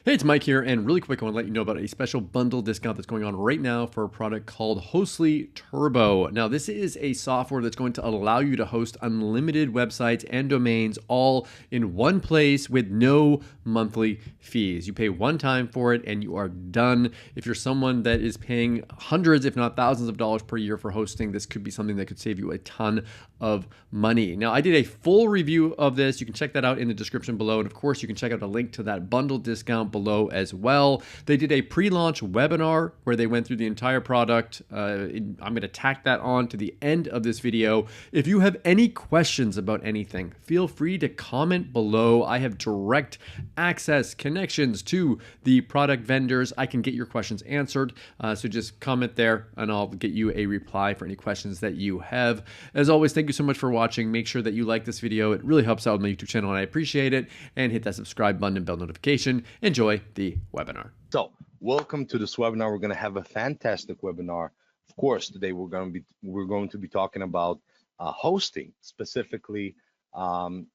Hey, it's Mike here, and really quick, I want to let you know about a special bundle discount that's going on right now for a product called Hostley Turbo. Now, this is a software that's going to allow you to host unlimited websites and domains all in one place with no monthly fees. You pay one time for it, and you are done. If you're someone that is paying hundreds, if not thousands of dollars per year for hosting, this could be something that could save you a ton of money. Now, I did a full review of this. You can check that out in the description below, and of course, you can check out a link to that bundle discount below as well. They did a pre-launch webinar where they went through the entire product. I'm going to tack that on to the end of this video. If you have any questions about anything, feel free to comment below. I have direct access connections to the product vendors. I can get your questions answered. So just comment there and I'll get you a reply for any questions that you have. As always, thank you so much for watching. Make sure that you like this video. It really helps out my YouTube channel and I appreciate it. And hit that subscribe button and bell notification. Enjoy the webinar. So, welcome to this webinar. We're going to have a fantastic webinar. Of course, today we're going to be talking about hosting specifically, and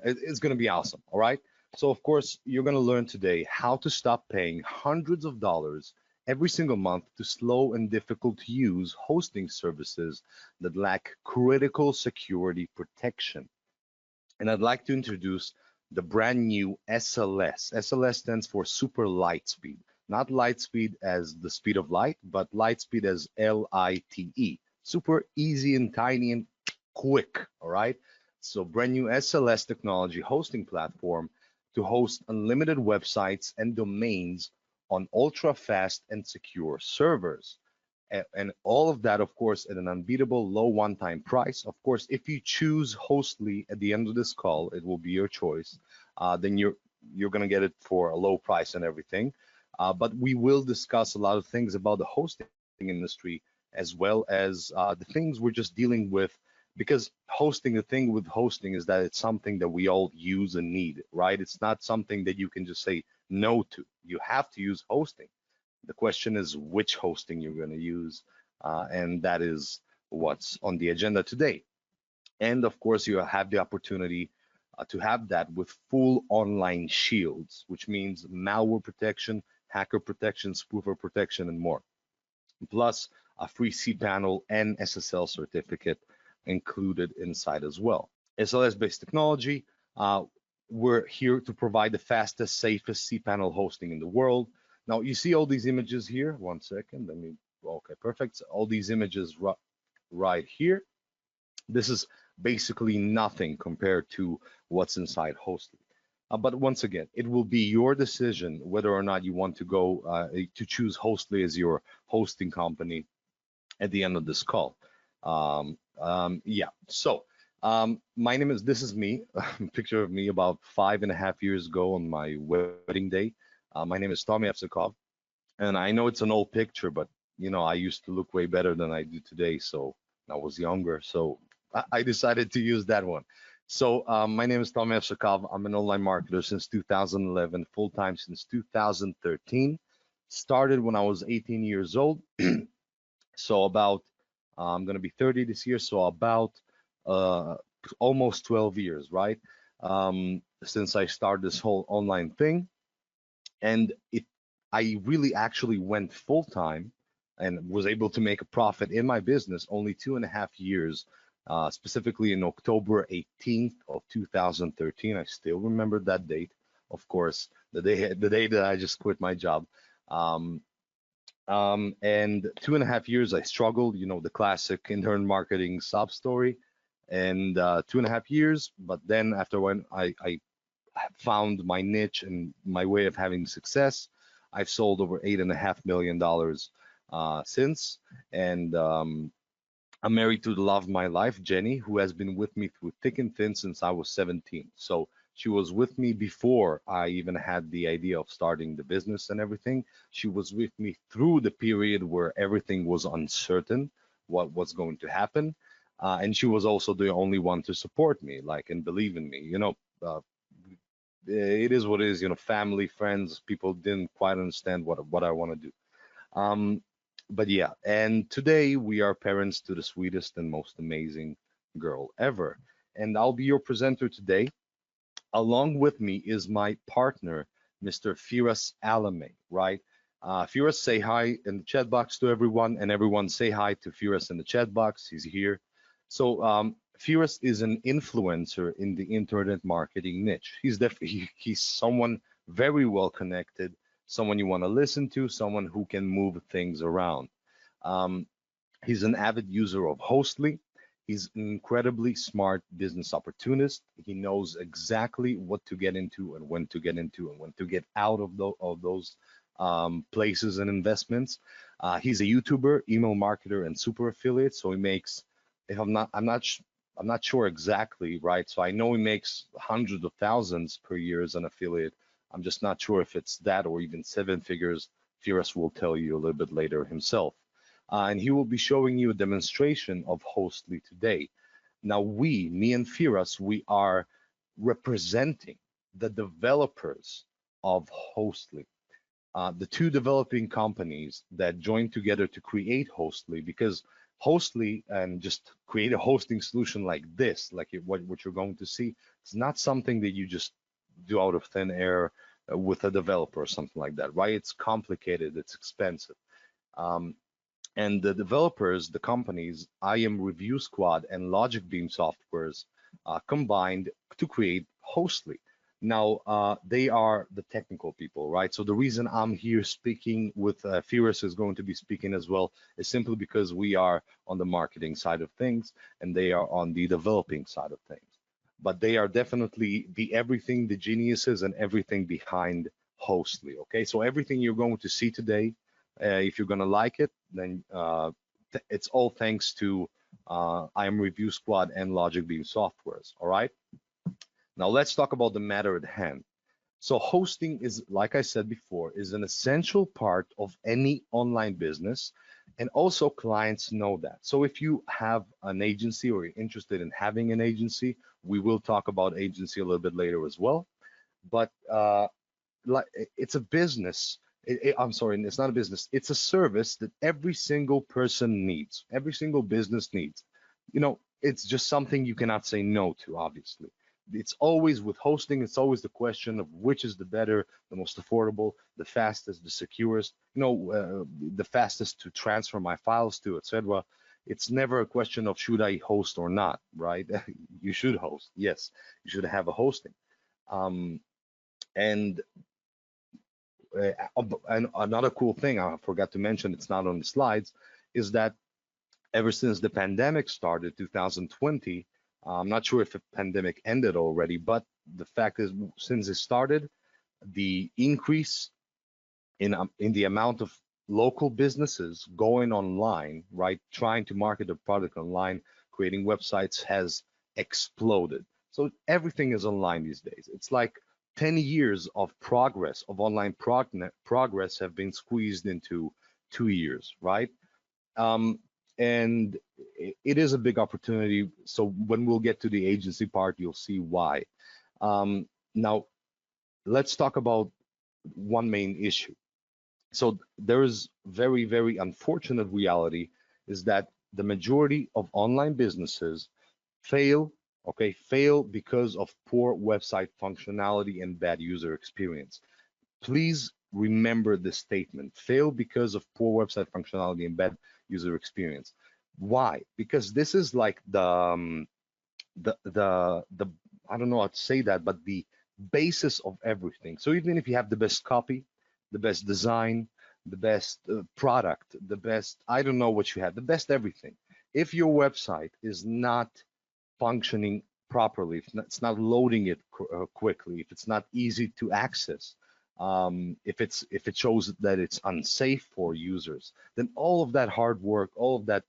it's going to be awesome. All right. So, of course, you're going to learn today how to stop paying hundreds of dollars every single month to slow and difficult to use hosting services that lack critical security protection. And I'd like to introduce the brand new SLS. SLS stands for super light speed, not light speed as the speed of light, but light speed as LITE. Super easy and tiny and quick, all right? So brand new SLS technology hosting platform to host unlimited websites and domains on ultra fast and secure servers. And all of that, of course, at an unbeatable low one-time price. Of course, if you choose Hostly at the end of this call, it will be your choice. Then you're going to get it for a low price and everything. But we will discuss a lot of things about the hosting industry, as well as the things we're just dealing with. Because the thing with hosting is that it's something that we all use and need, right? It's not something that you can just say no to. You have to use hosting. The question is which hosting you're going to use, and that is what's on the agenda today. And of course, you have the opportunity to have that with full online shields, which means malware protection, hacker protection, spoofer protection, and more. Plus a free cPanel and SSL certificate included inside as well. SLS-based technology, we're here to provide the fastest, safest cPanel hosting in the world. Now you see all these images here. One second, okay, perfect. All these images right here. This is basically nothing compared to what's inside Hostly. But once again, it will be your decision whether or not you want to go to choose Hostly as your hosting company at the end of this call. Yeah, so my name is, this is me, picture of me about 5.5 years ago on my wedding day. My name is Tommy Evsikov, and I know it's an old picture, but you know, I used to look way better than I do today. So I was younger, so I decided to use that one. So my name is Tommy Evsikov. I'm an online marketer since 2011, full-time since 2013. Started when I was 18 years old. So about, I'm going to be 30 this year, so about almost 12 years, right? Since I started this whole online thing. And I really actually went full time and was able to make a profit in my business only 2.5 years, specifically in October 18th of 2013. I still remember that date, of course, the day that I just quit my job. And 2.5 years I struggled, you know, the classic intern marketing sob story, and 2.5 years. But then after when I found my niche and my way of having success, I've sold over $8.5 million since. And I'm married to the love of my life, Jenny, who has been with me through thick and thin since I was 17. So she was with me before I even had the idea of starting the business and everything. She was with me through the period where everything was uncertain, what was going to happen. And she was also the only one to support me, like, and believe in me. You know, it is what it is. You know, family, friends, people didn't quite understand what I want to do. But yeah, and today we are parents to the sweetest and most amazing girl ever. And I'll be your presenter today. Along with me is my partner, Mr. Firas Alame, right? Firas, say hi in the chat box to everyone, and everyone say hi to Firas in the chat box. He's here. So Firas is an influencer in the internet marketing niche. He's someone very well connected, someone you want to listen to, someone who can move things around. Um, He's an avid user of Hostly. He's an incredibly smart business opportunist. He knows exactly what to get into and when to get into and when to get out of, those places and investments. He's a YouTuber, email marketer, and super affiliate. So he makes, if I'm not sure exactly, right? So I know he makes hundreds of thousands per year as an affiliate. I'm just not sure if it's that or even seven figures. Firas will tell you a little bit later himself, and he will be showing you a demonstration of Hostly today. Now, me and Firas, we are representing the developers of Hostly, the two developing companies that joined together to create Hostly, because Hostly and just create a hosting solution like this, like what you're going to see, it's not something that you just do out of thin air with a developer or something like that, right? It's complicated, it's expensive. Um, and the developers, the companies, IM Review Squad and Logic Beam Softwares combined to create Hostly. Now, they are the technical people, right? So the reason I'm here speaking with Firas is going to be speaking as well is simply because we are on the marketing side of things and they are on the developing side of things. But they are definitely the everything, the geniuses and everything behind Hostly, okay? So everything you're going to see today, if you're going to like it, then it's all thanks to IM Review Squad and Logic Beam Softwares. All right. Now let's talk about the matter at hand. So hosting is, like I said before, is an essential part of any online business, and also clients know that. So if you have an agency or you're interested in having an agency, we will talk about agency a little bit later as well. But like it's a business. I'm sorry, it's not a business. It's a service that every single person needs. Every single business needs. It's just something you cannot say no to, obviously. It's always with hosting, it's always the question of which is the better, the most affordable, the fastest, the securest, the fastest to transfer my files to, etc. It's never a question of should I host or not, right? You should host. Yes, you should have a hosting. Um, and and another cool thing I forgot to mention, it's not on the slides, is that ever since the pandemic started, 2020, I'm not sure if the pandemic ended already, but the fact is, since it started, the increase in the amount of local businesses going online, right, trying to market their product online, creating websites has exploded. So everything is online these days. It's like 10 years of progress, of online progress have been squeezed into 2 years, right? Um, and it is a big opportunity. So when we'll get to the agency part, you'll see why. Now, let's talk about one main issue. So there is very, very unfortunate reality is that the majority of online businesses fail, okay, fail because of poor website functionality and bad user experience. Please remember this statement: fail because of poor website functionality and bad user experience. Why? Because this is like the I don't know how to say that, but the basis of everything. So even if you have the best copy, the best design, the best product, the best, I don't know what you have, the best everything, if your website is not functioning properly, if it's not loading it quickly, if it's not easy to access, if it shows that it's unsafe for users, then all of that hard work, all of that,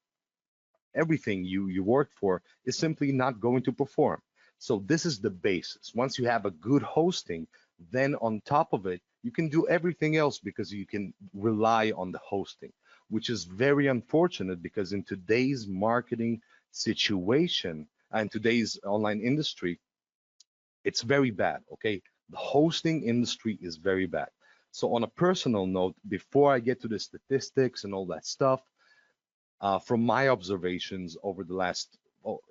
everything you worked for is simply not going to perform. So this is the basis. Once you have a good hosting, then on top of it, you can do everything else because you can rely on the hosting, which is very unfortunate because in today's marketing situation and today's online industry, it's very bad, okay? The hosting industry is very bad. So on a personal note, before I get to the statistics and all that stuff, from my observations over the last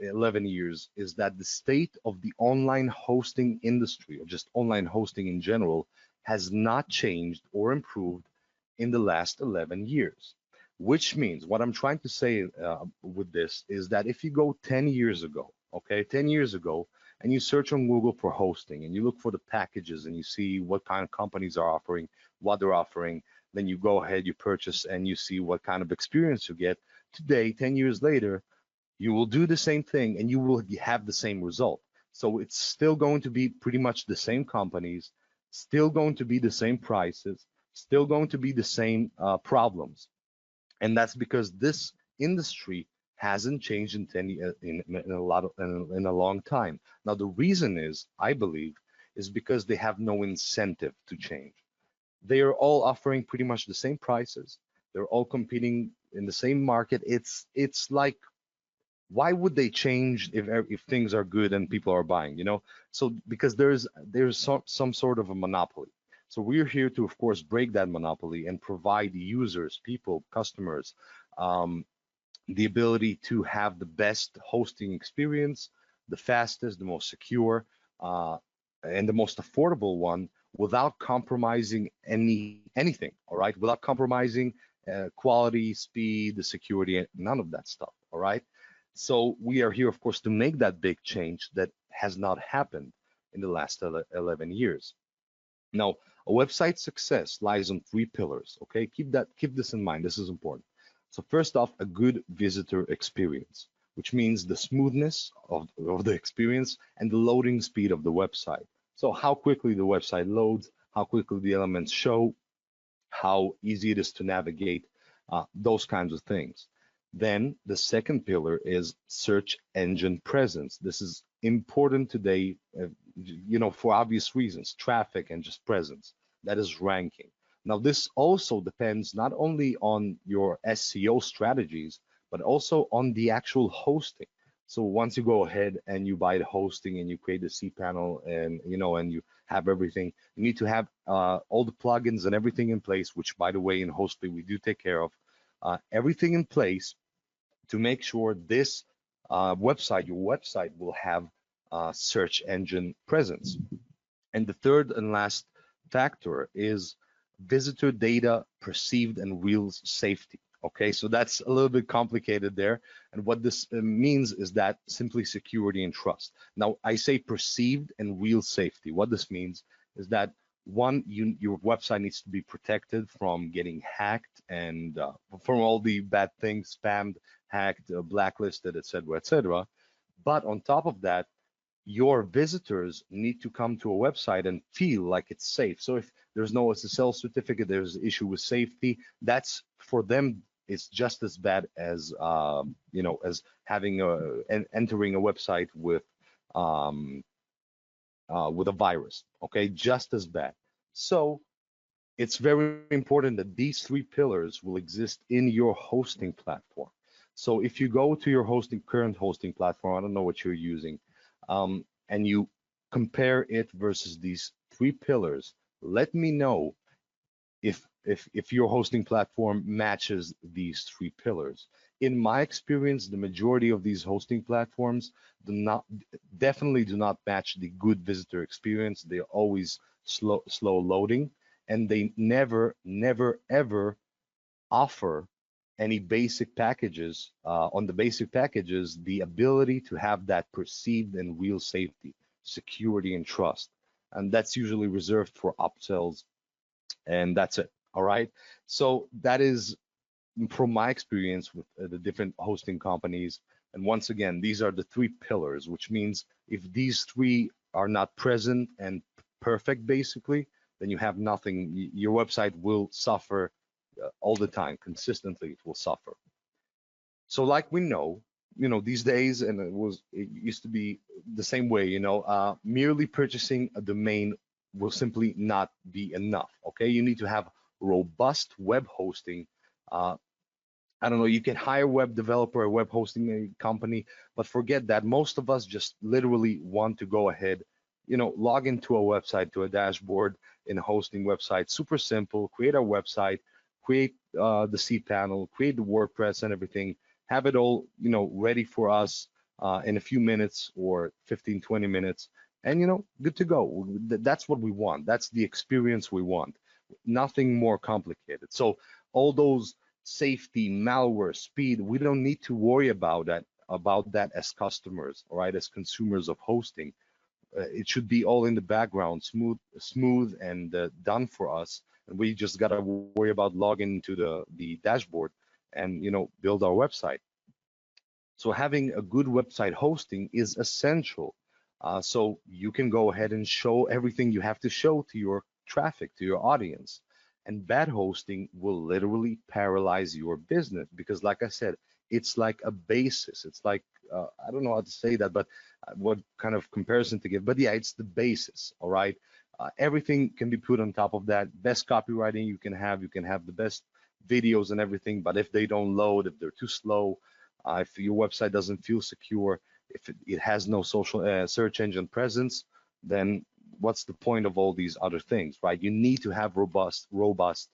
11 years, is that the state of the online hosting industry, or just online hosting in general, has not changed or improved in the last 11 years. Which means what I'm trying to say with this is that if you go 10 years ago, okay, 10 years ago, and you search on Google for hosting and you look for the packages and you see what kind of companies are offering, what they're offering, then you go ahead, you purchase, and you see what kind of experience you get. Today, 10 years later, you will do the same thing and you will have the same result. So it's still going to be pretty much the same companies, still going to be the same prices, still going to be the same problems. And that's because this industry hasn't changed in 10 in a lot of in a long time. Now the reason is, I believe, is because they have no incentive to change. They are all offering pretty much the same prices. They're all competing in the same market. It's like, why would they change if things are good and people are buying, you know? So because there's some sort of a monopoly. So we're here to, of course, break that monopoly and provide users, people, customers, um, the ability to have the best hosting experience, the fastest, the most secure, uh, and the most affordable one without compromising anything. All right, without compromising quality, speed, the security, none of that stuff. All right. So we are here, of course, to make that big change that has not happened in the last 11 years. Now, a website success lies on three pillars. Okay, keep this in mind. This is important. So first off, a good visitor experience, which means the smoothness of the experience and the loading speed of the website. So how quickly the website loads, how quickly the elements show, how easy it is to navigate, those kinds of things. Then the second pillar is search engine presence. This is important today, for obvious reasons, traffic and just presence. That is ranking. Now, this also depends not only on your SEO strategies, but also on the actual hosting. So once you go ahead and you buy the hosting and you create the cPanel and you have everything, you need to have all the plugins and everything in place, which by the way, in Hostly, we do take care of everything in place to make sure this your website will have search engine presence. And the third and last factor is visitor data perceived and real safety. Okay, so that's a little bit complicated there. And what this means is that simply security and trust. Now, I say perceived and real safety. What this means is that one, your website needs to be protected from getting hacked and from all the bad things, spammed, hacked, blacklisted, etc., etc. But on top of that, your visitors need to come to a website and feel like it's safe. So if there's no SSL certificate, there's an issue with safety, that's for them, it's just as bad as as having and entering a website um, with a virus. Okay, just as bad. So it's very important that these three pillars will exist in your hosting platform. So if you go to your current hosting platform, I don't know what you're using, and you compare it versus these three pillars, let me know if your hosting platform matches these three pillars. In my experience, the majority of these hosting platforms do not definitely do not match the good visitor experience. They're always slow loading, and they never ever offer any basic packages on the basic packages the ability to have that perceived and real safety, security, and trust. And that's usually reserved for upsells, and that's it. All right. So that is from my experience with the different hosting companies. And once again, these are the three pillars, which means if these three are not present and perfect, basically, then you have nothing. Your website will suffer all the time, consistently, it will suffer. So, like we know, these days, and it used to be the same way, merely purchasing a domain will simply not be enough. Okay, you need to have robust web hosting. Uh, I don't know, you can hire a web developer, a web hosting company, but forget that. Most of us just literally want to go ahead, log into a website, to a dashboard in a hosting website. Super simple. Create our website, create the cPanel, create the WordPress and everything. Have it all, ready for us in a few minutes or 15, 20 minutes. and good to go. That's what we want. That's the experience we want. Nothing more complicated. So all those safety, malware, speed, we don't need to worry about that as customers, all right, as consumers of hosting. It should be all in the background, smooth and done for us. And we just got to worry about logging into the dashboard and build our website. So having a good website hosting is essential. So you can go ahead and show everything you have to show to your traffic, to your audience. And bad hosting will literally paralyze your business because, like I said, it's like a basis. It's like, I don't know how to say that, but what kind of comparison to give. But yeah, it's the basis, all right? Everything can be put on top of that. Best copywriting you can have the best videos and everything. But if they don't load, if they're too slow, if your website doesn't feel secure, if it has no social search engine presence, then what's the point of all these other things, right? You need to have robust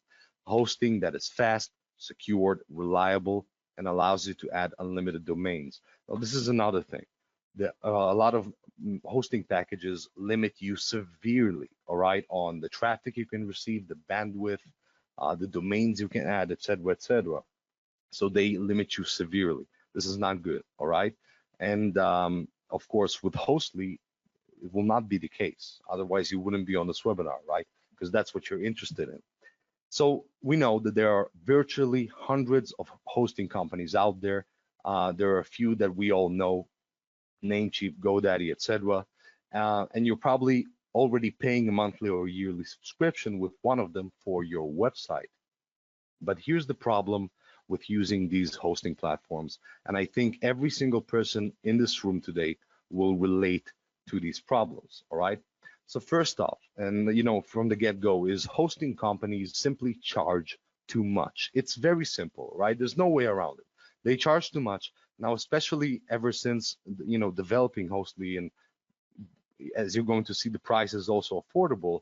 hosting that is fast, secured, reliable, and allows you to add unlimited domains. Now, this is another thing. A lot of hosting packages limit you severely, all right, on the traffic you can receive, the bandwidth, the domains you can add, etc., etc. So they limit you severely. This is not good, all right? And of course, with Hostly, it will not be the case. Otherwise, you wouldn't be on this webinar, right? Because that's what you're interested in. So we know that there are virtually hundreds of hosting companies out there. There are a few that we all know, Namecheap, GoDaddy, etc. And you're probably already paying a monthly or yearly subscription with one of them for your website. But here's the problem with using these hosting platforms. And I think every single person in this room today will relate to these problems, all right? So first off, and from the get-go, is hosting companies simply charge too much. It's very simple, right? There's no way around it. They charge too much. Now, especially ever since, developing Hostly, and as you're going to see the price is also affordable,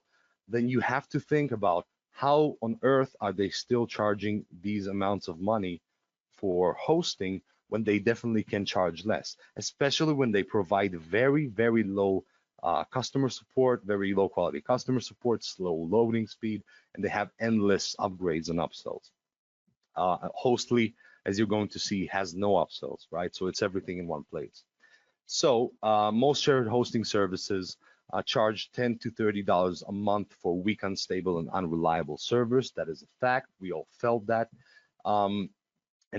then you have to think about how on earth are they still charging these amounts of money for hosting when they definitely can charge less, especially when they provide very, very low customer support, very low quality customer support, slow loading speed, and they have endless upgrades and upsells. Hostly, as you're going to see, has no upsells, right? So it's everything in one place. So most shared hosting services charge $10 to $30 a month for weak, unstable, and unreliable servers. That is a fact. We all felt that. And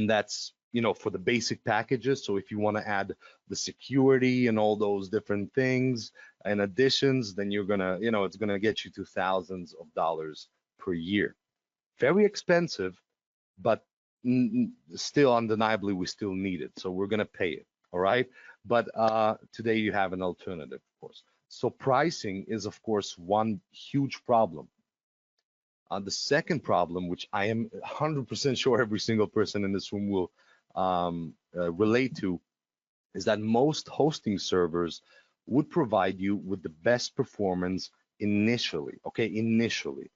that's, for the basic packages. So if you want to add the security and all those different things and additions, then you're gonna, it's gonna get you to thousands of dollars per year. Very expensive, but still undeniably we still need it. So we're gonna pay it. All right. But today you have an alternative, of course. So pricing is, of course, one huge problem. The second problem, which I am 100% sure every single person in this room will relate to, is that most hosting servers would provide you with the best performance initially. Okay, initially.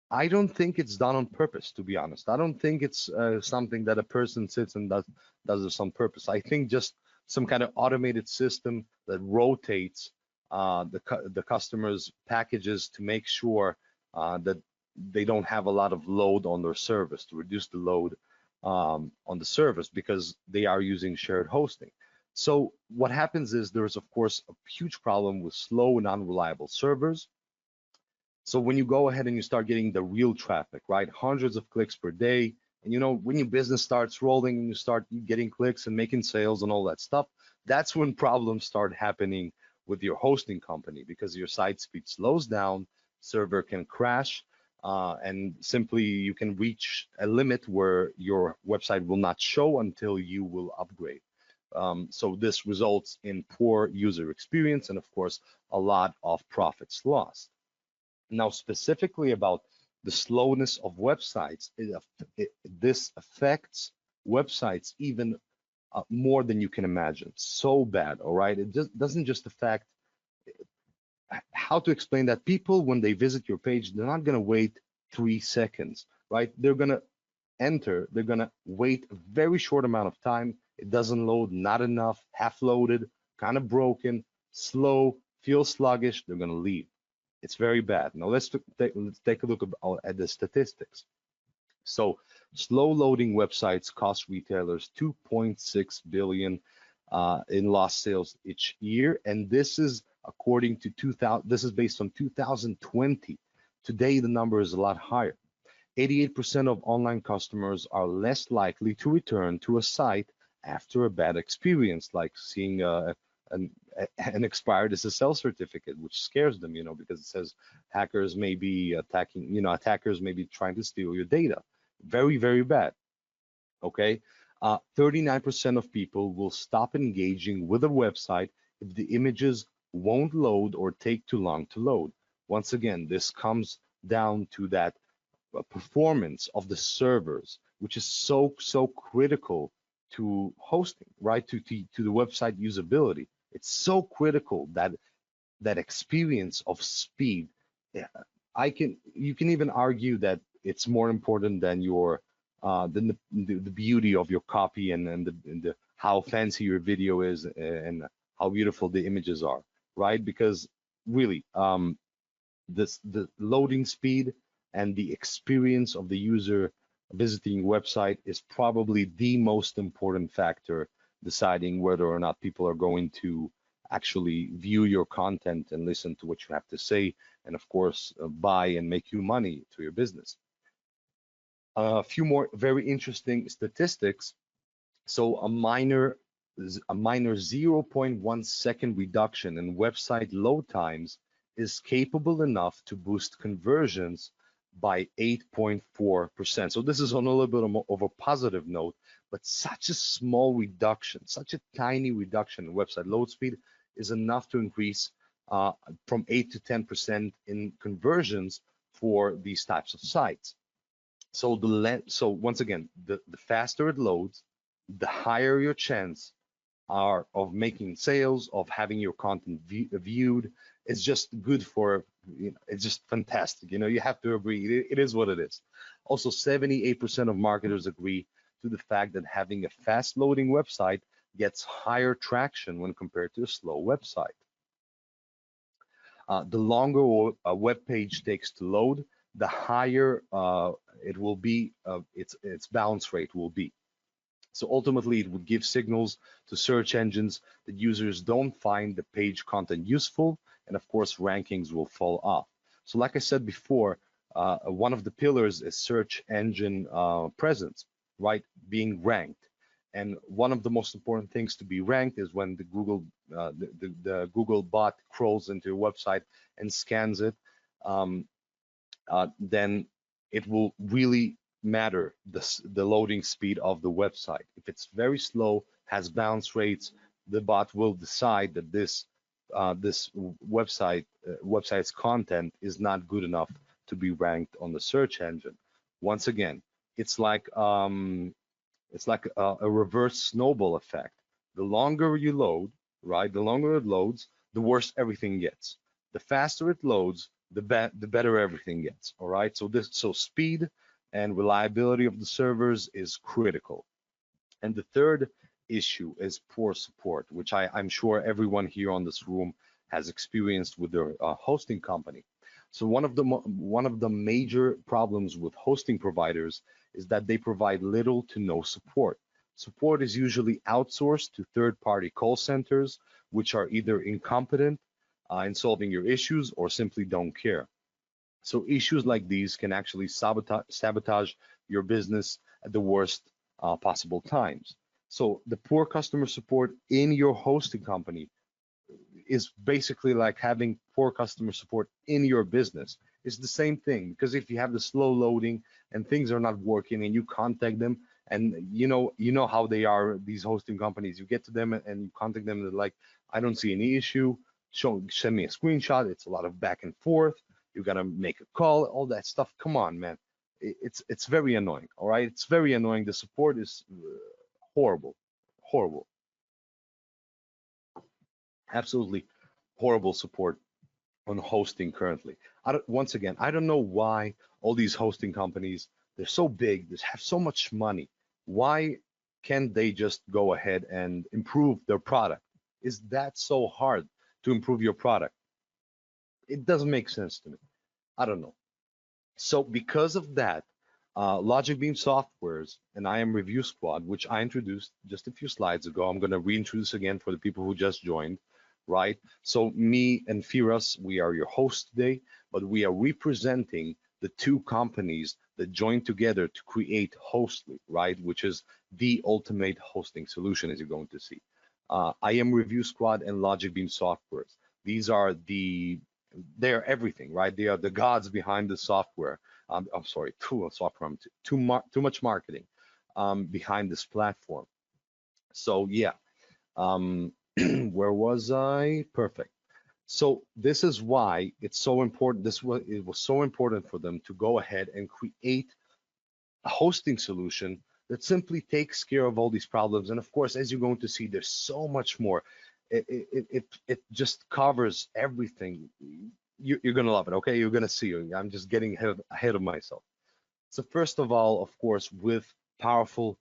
I don't think it's done on purpose, to be honest. I don't think it's something that a person sits and does this on purpose. I think just some kind of automated system that rotates the customer's packages to make sure that they don't have a lot of load on their service, to reduce the load on the service because they are using shared hosting. So what happens is there's, of course, a huge problem with slow and unreliable servers. So when you go ahead and you start getting the real traffic, right, hundreds of clicks per day, and when your business starts rolling and you start getting clicks and making sales and all that stuff, that's when problems start happening with your hosting company because your site speed slows down, server can crash, and simply you can reach a limit where your website will not show until you will upgrade. So this results in poor user experience and, of course, a lot of profits lost. Now, specifically about the slowness of websites, this affects websites even more than you can imagine. So bad, all right? It just doesn't just affect how to explain that. People, when they visit your page, they're not going to wait 3 seconds, right? They're going to enter, they're going to wait a very short amount of time. It doesn't load, not enough, half loaded, kind of broken, slow, feels sluggish, they're going to leave. It's very bad. Now let's take a look at the statistics. So slow loading websites cost retailers 2.6 billion in lost sales each year, and this is according to 2000. This is based on 2020. Today the number is a lot higher. 88% of online customers are less likely to return to a site after a bad experience, like seeing an, an expired SSL certificate, which scares them, because it says hackers may be attacking, attackers may be trying to steal your data. Very, very bad. Okay. 39% of people will stop engaging with a website if the images won't load or take too long to load. Once again, this comes down to that performance of the servers, which is so critical to hosting, right? To the website usability. It's so critical that that experience of speed. You can even argue that it's more important than your than the beauty of your copy and the how fancy your video is and how beautiful the images are, right? Because really, the loading speed and the experience of the user visiting website is probably the most important factor deciding whether or not people are going to actually view your content and listen to what you have to say, and of course buy and make you money to your business. A few more very interesting statistics. So a minor 0.1 second reduction in website load times is capable enough to boost conversions by 8.4%. So this is on a little bit of a positive note, but such a small reduction, such a tiny reduction in website load speed is enough to increase from 8 to 10% in conversions for these types of sites. So so once again, the faster it loads, the higher your chance are of making sales, of having your content viewed. It's just good for, it's just fantastic. You have to agree. It is what it is. Also, 78% of marketers agree to the fact that having a fast loading website gets higher traction when compared to a slow website. The longer a web page takes to load, the higher it will be, its bounce rate will be. So ultimately, it would give signals to search engines that users don't find the page content useful, and of course, rankings will fall off. So like I said before, one of the pillars is search engine presence, right? Being ranked. And one of the most important things to be ranked is when the Google bot crawls into your website and scans it, then it will really matter the loading speed of the website. If it's very slow, has bounce rates, the bot will decide that this website's content is not good enough to be ranked on the search engine. Once again, it's like a reverse snowball effect. The longer you load, right? The longer it loads, the worse everything gets. The faster it loads, the better everything gets. All right. So speed and reliability of the servers is critical. And the third issue is poor support, which I'm sure everyone here on this room has experienced with their hosting company. So one of the major problems with hosting providers is that they provide little to no support. Support is usually outsourced to third-party call centers, which are either incompetent in solving your issues or simply don't care. So issues like these can actually sabotage your business at the worst possible times. So the poor customer support in your hosting company is basically like having poor customer support in your business. It's the same thing, because if you have the slow loading and things are not working and you contact them, and you know how they are, these hosting companies, you get to them and you contact them, they're like, I don't see any issue, send me a screenshot. It's a lot of back and forth. You gotta make a call, all that stuff. Come on, man. It's very annoying. All right, it's very annoying. The support is horrible, horrible, absolutely horrible support on hosting currently. Once again, I don't know why all these hosting companies, they're so big, they have so much money. Why can't they just go ahead and improve their product? Is that so hard to improve your product? It doesn't make sense to me. I don't know. So because of that, Logic Beam Softwares and I Am Review Squad, which I introduced just a few slides ago, I'm going to reintroduce again for the people who just joined, right? So me and Firas, we are your hosts today, but we are representing the two companies that joined together to create Hostly, right? Which is the ultimate hosting solution, as you're going to see. I Am Review Squad and Logic Beam Softwares. These are they're everything, right? They are the gods behind the software. I'm sorry, too much marketing behind this platform. So yeah, where was I? Perfect. So this is why it's so important. It was so important for them to go ahead and create a hosting solution that simply takes care of all these problems. And of course, as you're going to see, there's so much more. It just covers everything. You're gonna love it. Okay, you're gonna see. I'm just getting ahead of myself. So first of all, of course, with powerful,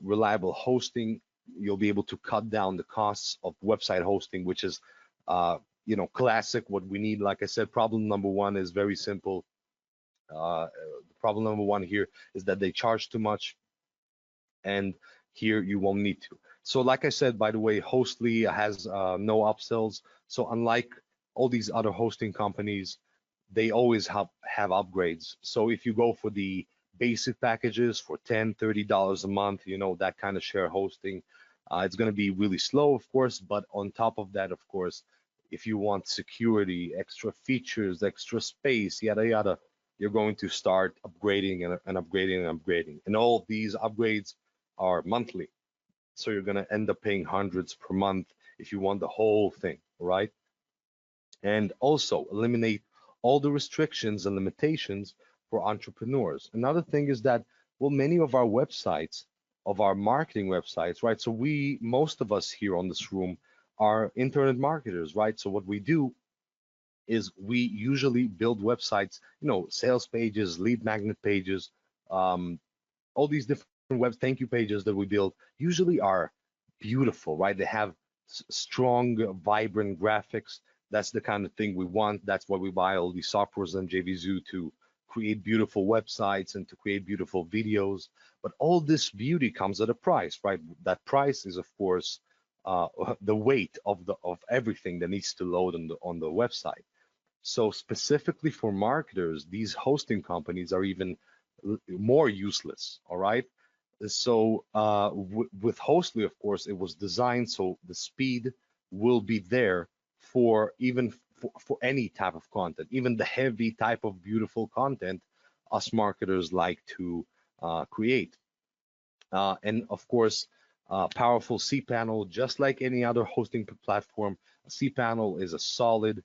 reliable hosting, you'll be able to cut down the costs of website hosting, which is, classic. What we need, like I said, problem number one is very simple. Problem number one here is that they charge too much, and here you won't need to. So like I said, by the way, Hostly has no upsells. So unlike all these other hosting companies, they always have upgrades. So if you go for the basic packages for $10, $30 a month, that kind of share hosting, it's going to be really slow, of course. But on top of that, of course, if you want security, extra features, extra space, yada yada, you're going to start upgrading and upgrading and upgrading. And all of these upgrades are monthly. So you're going to end up paying hundreds per month if you want the whole thing, right? And also eliminate all the restrictions and limitations for entrepreneurs. Another thing is that, well, many of our websites, of our marketing websites, right? So most of us here on this room are internet marketers, right? So what we do is we usually build websites, sales pages, lead magnet pages, all these different web thank you pages that we build usually are beautiful, right? They have strong, vibrant graphics. That's the kind of thing we want. That's why we buy all these softwares and JVZoo to create beautiful websites and to create beautiful videos. But all this beauty comes at a price, right? That price is, of course, the weight of everything that needs to load on the website. So specifically for marketers, these hosting companies are even more useless. All right. So with Hostly, of course, it was designed so the speed will be there for even for any type of content, even the heavy type of beautiful content us marketers like to create. And of course, powerful cPanel, just like any other hosting platform. cPanel is a solid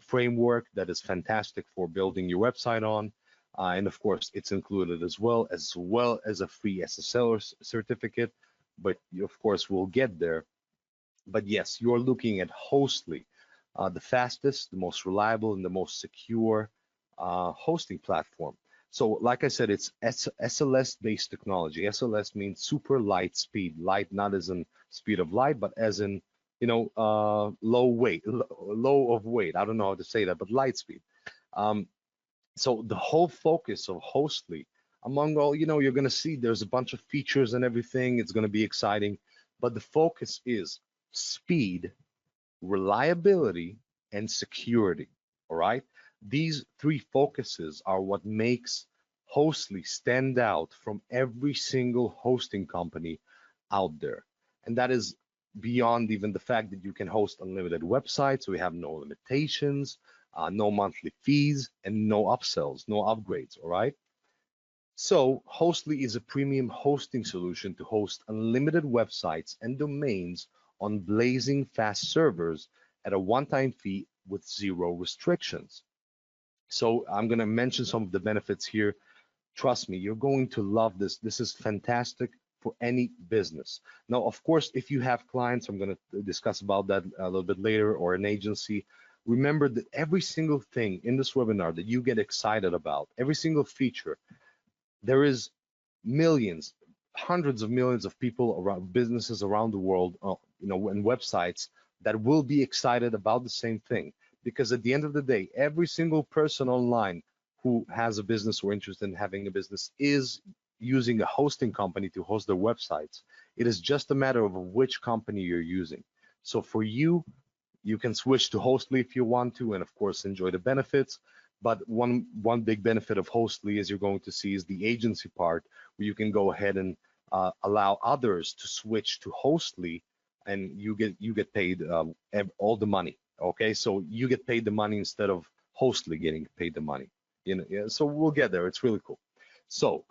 framework that is fantastic for building your website on. And of course, it's included as a free SSL certificate. But of course, we'll get there. But yes, you're looking at Hostly, the fastest, the most reliable, and the most secure hosting platform. So like I said, it's SLS-based technology. SLS means super light speed. Light not as in speed of light, but as in, low of weight. I don't know how to say that, but light speed. So the whole focus of Hostly, among all, you're going to see there's a bunch of features and everything. It's going to be exciting, but the focus is speed, reliability, and security. All right. These three focuses are what makes Hostly stand out from every single hosting company out there. And that is beyond even the fact that you can host unlimited websites. We have no limitations, no monthly fees, and no upsells, no upgrades. All right. So Hostly is a premium hosting solution to host unlimited websites and domains on blazing fast servers at a one-time fee with zero restrictions. So I'm going to mention some of the benefits here. Trust me, you're going to love this. This is fantastic for any business. Now, of course, if you have clients, I'm going to discuss about that a little bit later, or an agency. Remember that every single thing in this webinar that you get excited about, every single feature, there is millions, hundreds of millions of people around, businesses around the world, and websites that will be excited about the same thing, because at the end of the day, every single person online who has a business or interest in having a business is using a hosting company to host their websites. It is just a matter of which company you're using. So for you, you can switch to Hostly if you want to, and of course enjoy the benefits. But one big benefit of Hostly, as you're going to see, is the agency part, where you can go ahead and allow others to switch to Hostly, and you get paid all the money. Okay, so you get paid the money instead of Hostly getting paid the money. Yeah, so we'll get there. It's really cool. So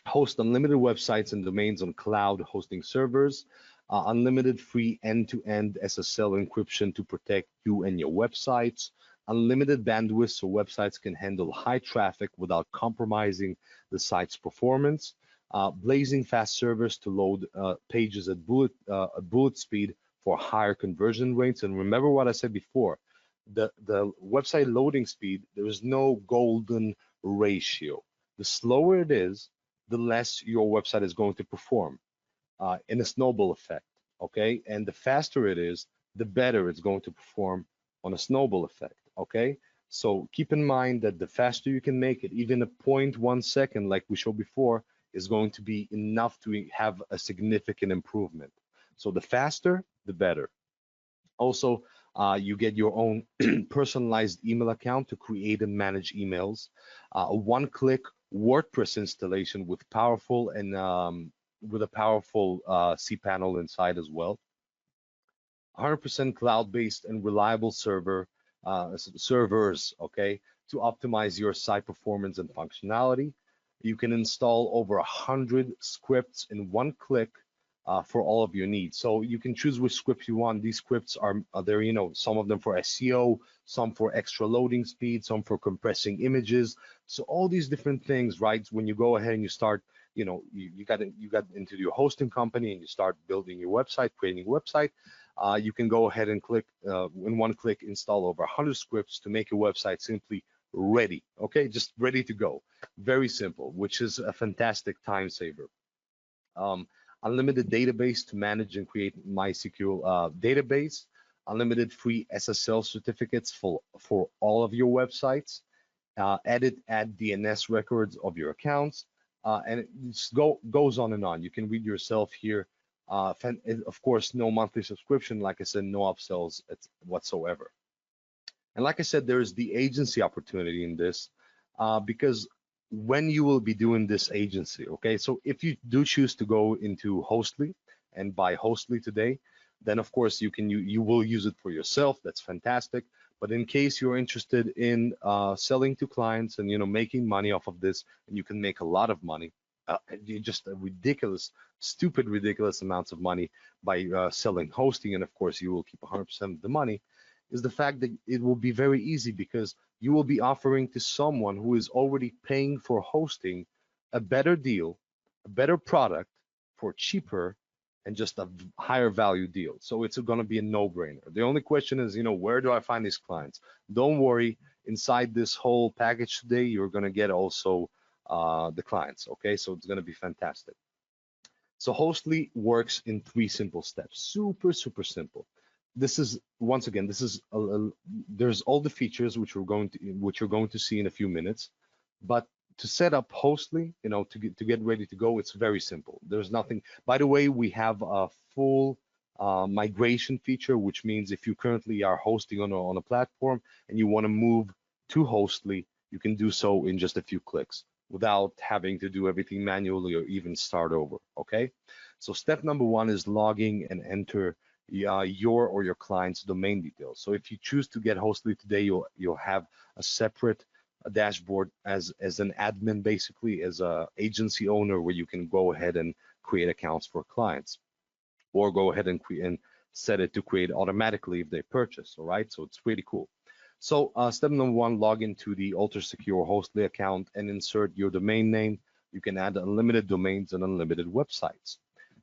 host unlimited websites and domains on cloud hosting servers, unlimited free end-to-end SSL encryption to protect you and your websites, unlimited bandwidth so websites can handle high traffic without compromising the site's performance, blazing fast servers to load pages at bullet speed for higher conversion rates. And remember what I said before, the website loading speed, there is no golden ratio. The slower it is, the less your website is going to perform in a snowball effect, okay? And the faster it is, the better it's going to perform on a snowball effect, okay? So keep in mind that the faster you can make it, even a 0.1 second, like we showed before, is going to be enough to have a significant improvement. So the faster, the better. Also, you get your own personalized email account to create and manage emails. A one-click WordPress installation with powerful and with a powerful cPanel inside as well. 100% cloud-based and reliable servers, okay, to optimize your site performance and functionality. You can install over 100 scripts in one click for all of your needs. So you can choose which scripts you want. These scripts are there, some of them for SEO, some for extra loading speed, some for compressing images. So all these different things, right? When you go ahead and you start, you got into your hosting company and you start building your website, creating a website, you can go ahead and click in one click install over 100 scripts to make your website simply ready. Okay, just ready to go. Very simple, which is a fantastic time saver. Unlimited database to manage and create MySQL database, unlimited free SSL certificates for all of your websites, edit, add DNS records of your accounts, and it just goes on and on. You can read yourself here. Of course, no monthly subscription, like I said, no upsells whatsoever. And like I said, there's the agency opportunity in this because when you will be doing this agency, okay, so if you do choose to go into Hostly and buy Hostly today, then of course you will use it for yourself. That's fantastic. But in case you're interested in selling to clients and making money off of this, and you can make a lot of money, just a ridiculous amounts of money by selling hosting, and of course you will keep 100% of the money, is the fact that it will be very easy because you will be offering to someone who is already paying for hosting a better deal, a better product for cheaper and just a higher value deal. So it's going to be a no-brainer. The only question is, where do I find these clients? Don't worry, inside this whole package today, you're going to get also the clients, okay? So it's going to be fantastic. So Hostly works in 3 simple steps, super simple. This is, once again, there's all the features which you're going to see in a few minutes, but to set up Hostly, to get ready to go, it's very simple. There's nothing. By the way, we have a full migration feature, which means if you currently are hosting on a platform and you want to move to Hostly, you can do so in just a few clicks without having to do everything manually or even start over. Okay, so step number 1 is logging and enter your or your client's domain details. So if you choose to get Hostly today, you'll have a separate dashboard as an admin, basically as a agency owner, where you can go ahead and create accounts for clients, or go ahead and set it to create automatically if they purchase. All right, so it's pretty cool. So step number 1, log into the ultra secure Hostly account and insert your domain name. You can add unlimited domains and unlimited websites.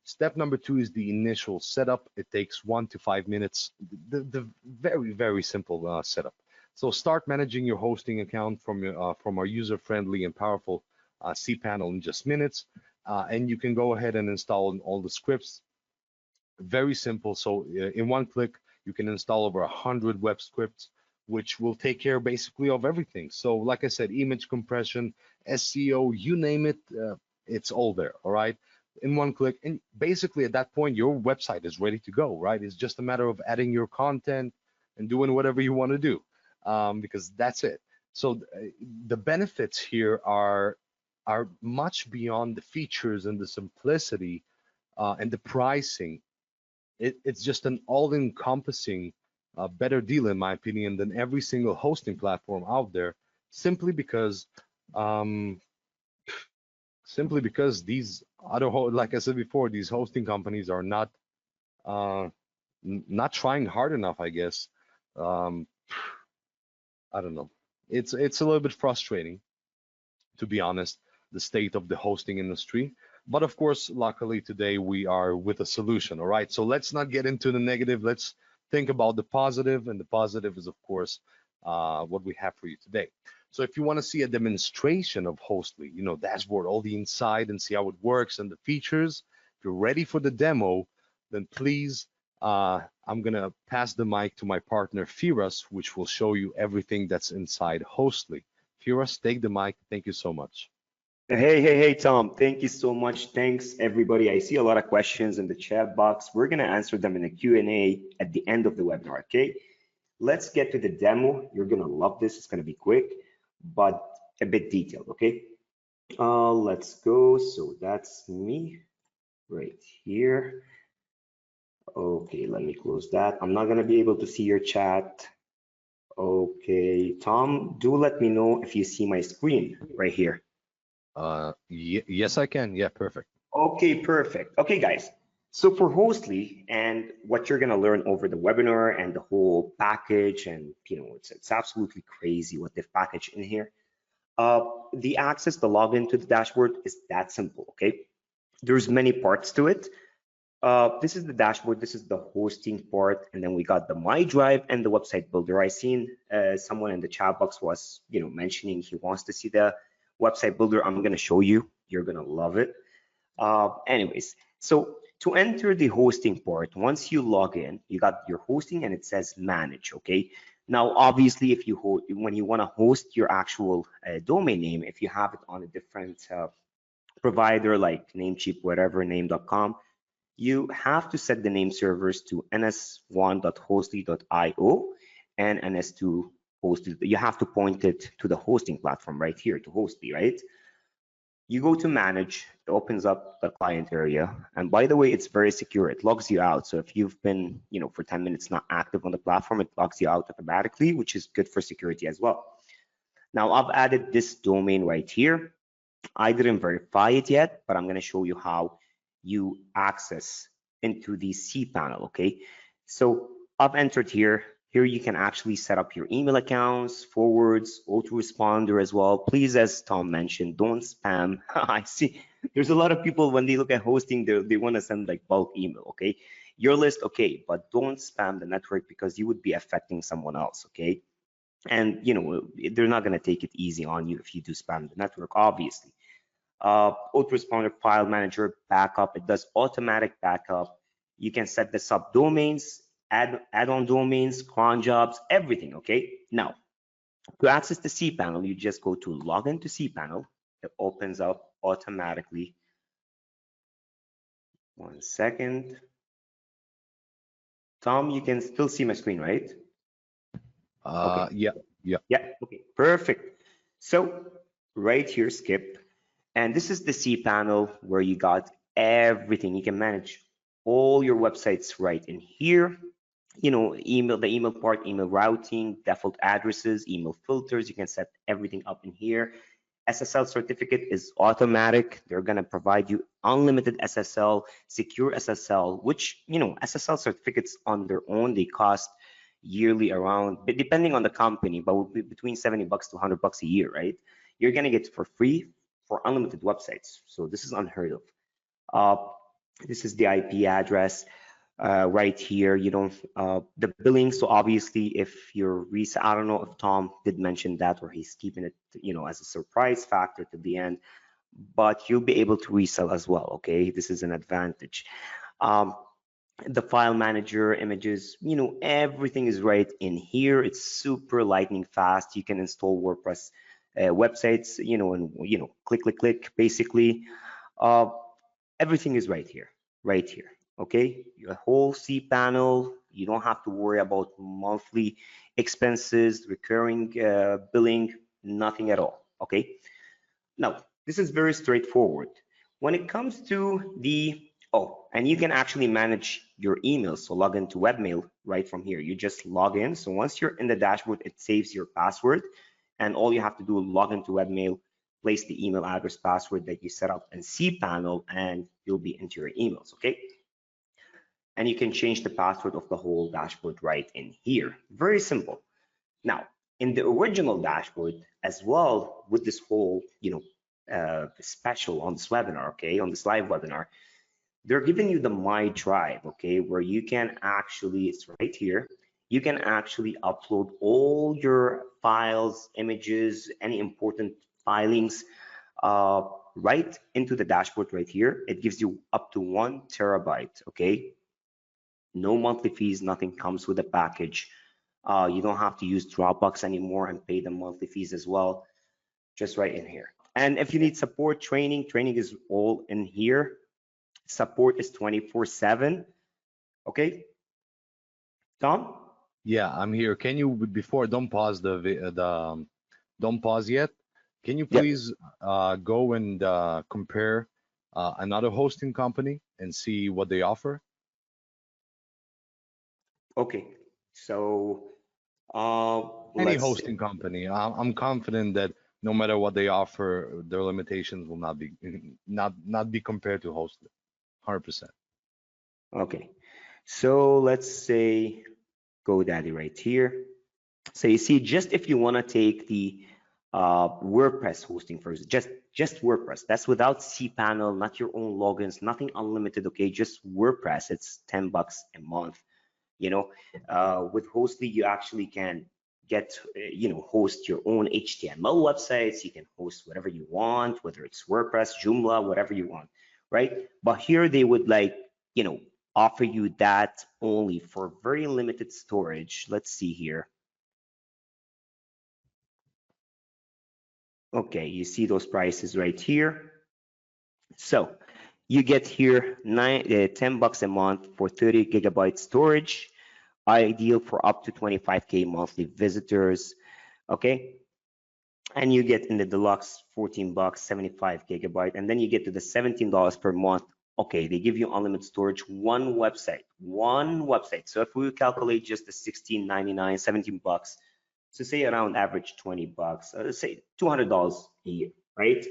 Step number 2 is the initial setup. It takes 1 to 5 minutes. The very simple setup. So start managing your hosting account from our user-friendly and powerful cPanel in just minutes, and you can go ahead and install all the scripts. Very simple. So in one click, you can install over 100 web scripts which will take care basically of everything. So, like I said, image compression, SEO, you name it, it's all there. All right, in one click, and basically at that point, your website is ready to go. Right, it's just a matter of adding your content and doing whatever you want to do, because that's it. So the benefits here are much beyond the features and the simplicity and the pricing. It's just an all-encompassing better deal, in my opinion, than every single hosting platform out there, simply because um, simply because these like I said before, these hosting companies are not uh, not trying hard enough, I guess. Um, I don't know. It's a little bit frustrating, to be honest, the state of the hosting industry. But of course, luckily today we are with a solution. All right. So let's not get into the negative. Let's think about the positive. And the positive is, of course, what we have for you today. So if you want to see a demonstration of Hostly, dashboard, all the inside and see how it works and the features, if you're ready for the demo, then please, I'm going to pass the mic to my partner, Firas, which will show you everything that's inside Hostly. Firas, take the mic. Thank you so much. Hey, Tom. Thank you so much. Thanks, everybody. I see a lot of questions in the chat box. We're going to answer them in the Q&A at the end of the webinar, okay? Let's get to the demo. You're going to love this. It's going to be quick, but a bit detailed, okay? Let's go. So that's me right here. Okay, let me close that. I'm not going to be able to see your chat. Okay, Tom, do let me know if you see my screen right here. Yes, I can. Yeah, perfect. Okay, perfect. Okay, guys. So for Hostly and what you're gonna learn over the webinar and the whole package, and it's absolutely crazy what they've packaged in here. The access, the login to the dashboard is that simple. Okay, there's many parts to it. This is the dashboard. This is the hosting part, and then we got the My Drive and the website builder. I seen someone in the chat box was mentioning he wants to see the website builder. I'm gonna show you. You're gonna love it. Anyways, so to enter the hosting part, once you log in, you got your hosting and it says manage, okay? Now, obviously, if you when you want to host your actual domain name, if you have it on a different provider like Namecheap, whatever, name.com, you have to set the name servers to ns1.hostly.io and ns2 hosted. You have to point it to the hosting platform right here to Hostly, right? You go to manage, it opens up the client area. And by the way, it's very secure. It logs you out. So if you've been, for 10 minutes not active on the platform, it logs you out automatically, which is good for security as well. Now I've added this domain right here. I didn't verify it yet, but I'm going to show you how you access into the cPanel, okay? So I've entered here. Here you can actually set up your email accounts, forwards, autoresponder as well. Please, as Tom mentioned, don't spam. I see there's a lot of people when they look at hosting, they want to send like bulk email, okay? Your list, okay, but don't spam the network because you would be affecting someone else, okay? And they're not going to take it easy on you if you do spam the network, obviously. Autoresponder, file manager, backup, it does automatic backup. You can set the subdomains, add-on domains, cron jobs, everything, okay? Now, to access the cPanel, you just go to login to cPanel. It opens up automatically. 1 second. Tom, you can still see my screen, right? Okay. Yeah. Yeah, okay, perfect. So right here, skip. And this is the cPanel where you got everything. You can manage all your websites right in here. Email, the email part, email routing, default addresses, email filters. You can set everything up in here. SSL certificate is automatic. They're going to provide you unlimited SSL, secure SSL, which, SSL certificates on their own, they cost yearly around, but depending on the company, but between $70 to $100 a year, right? You're going to get for free for unlimited websites. So this is unheard of. This is the IP address right here. The billing. So obviously, if you're I don't know if Tom did mention that or he's keeping it, as a surprise factor to the end, but you'll be able to resell as well. Okay, this is an advantage. the file manager, images, everything is right in here. It's super lightning fast. You can install WordPress websites, and click, click, click, basically. Uh, Everything is right here, right here. Okay, your whole cPanel. You don't have to worry about monthly expenses, recurring billing, nothing at all. Okay. Now, this is very straightforward. When it comes to and you can actually manage your emails. So log into webmail right from here. You just log in. So once you're in the dashboard, it saves your password. And all you have to do is log into webmail, place the email address password that you set up in cPanel, and you'll be into your emails, okay? And you can change the password of the whole dashboard right in here. Very simple. Now, in the original dashboard as well, with this whole, special on this webinar, okay, on this live webinar, they're giving you the My Drive, okay, where you can actually, it's right here, you can actually upload all your files, images, any important filings right into the dashboard right here. It gives you up to 1 terabyte, okay? No monthly fees, nothing comes with the package. You don't have to use Dropbox anymore and pay the monthly fees as well, just right in here. And if you need support, training is all in here. Support is 24/7. Okay, Tom? Yeah, I'm here. Can you, before, don't pause don't pause yet. Can you Yep. please go and compare another hosting company and see what they offer? Okay. So Any let's see. hosting company. I'm confident that no matter what they offer, their limitations will not be compared to Hostly. 100%. Okay. So let's say GoDaddy right here. So you see, just if you want to take the WordPress hosting first, just WordPress. That's without cPanel, not your own logins, nothing unlimited. Okay, just WordPress. It's $10 a month. With Hostly, you actually can get, host your own HTML websites. You can host whatever you want, whether it's WordPress, Joomla, whatever you want, right? But here they would offer you that only for very limited storage. Let's see here. Okay, you see those prices right here. So you get here $10 a month for 30 gigabyte storage, ideal for up to 25K monthly visitors. Okay, and you get in the deluxe $14, 75 gigabyte, and then you get to the $17 per month. Okay, they give you unlimited storage, one website. So if we calculate just the $16.99, $17, so say around average $20, let's say $200 a year, right?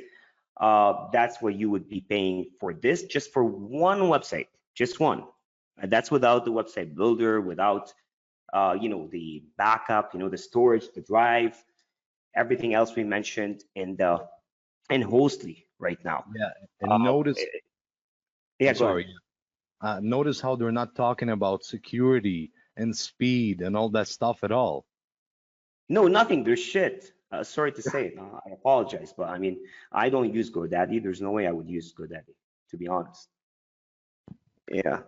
That's what you would be paying for this, just for one website, just one. That's without the website builder, without the backup, the storage, the drive, everything else we mentioned in Hostly right now. Yeah, Uh, and notice, yeah, I'm go ahead. sorry. Notice how they're not talking about security and speed and all that stuff at all. No, nothing. There's shit. Sorry to say it. I apologize, but I mean, I don't use GoDaddy. There's no way I would use GoDaddy, to be honest. Yeah.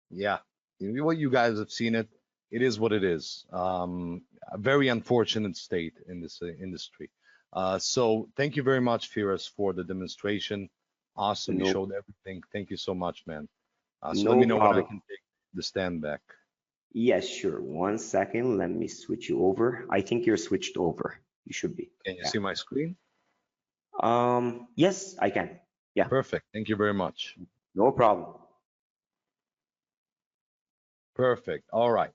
Yeah, well, you guys have seen it. It is what it is. A very unfortunate state in this industry. So thank you very much, Firas, for the demonstration. Awesome. You No, showed everything. Thank you so much, man. So let no me know when I problem. can take the stand back. Yes, sure. 1 second. Let me switch you over. I think you're switched over. You should be. Can you Yeah. see my screen? Yes, I can. Yeah, Perfect. Thank you very much. no problem. Perfect. All right.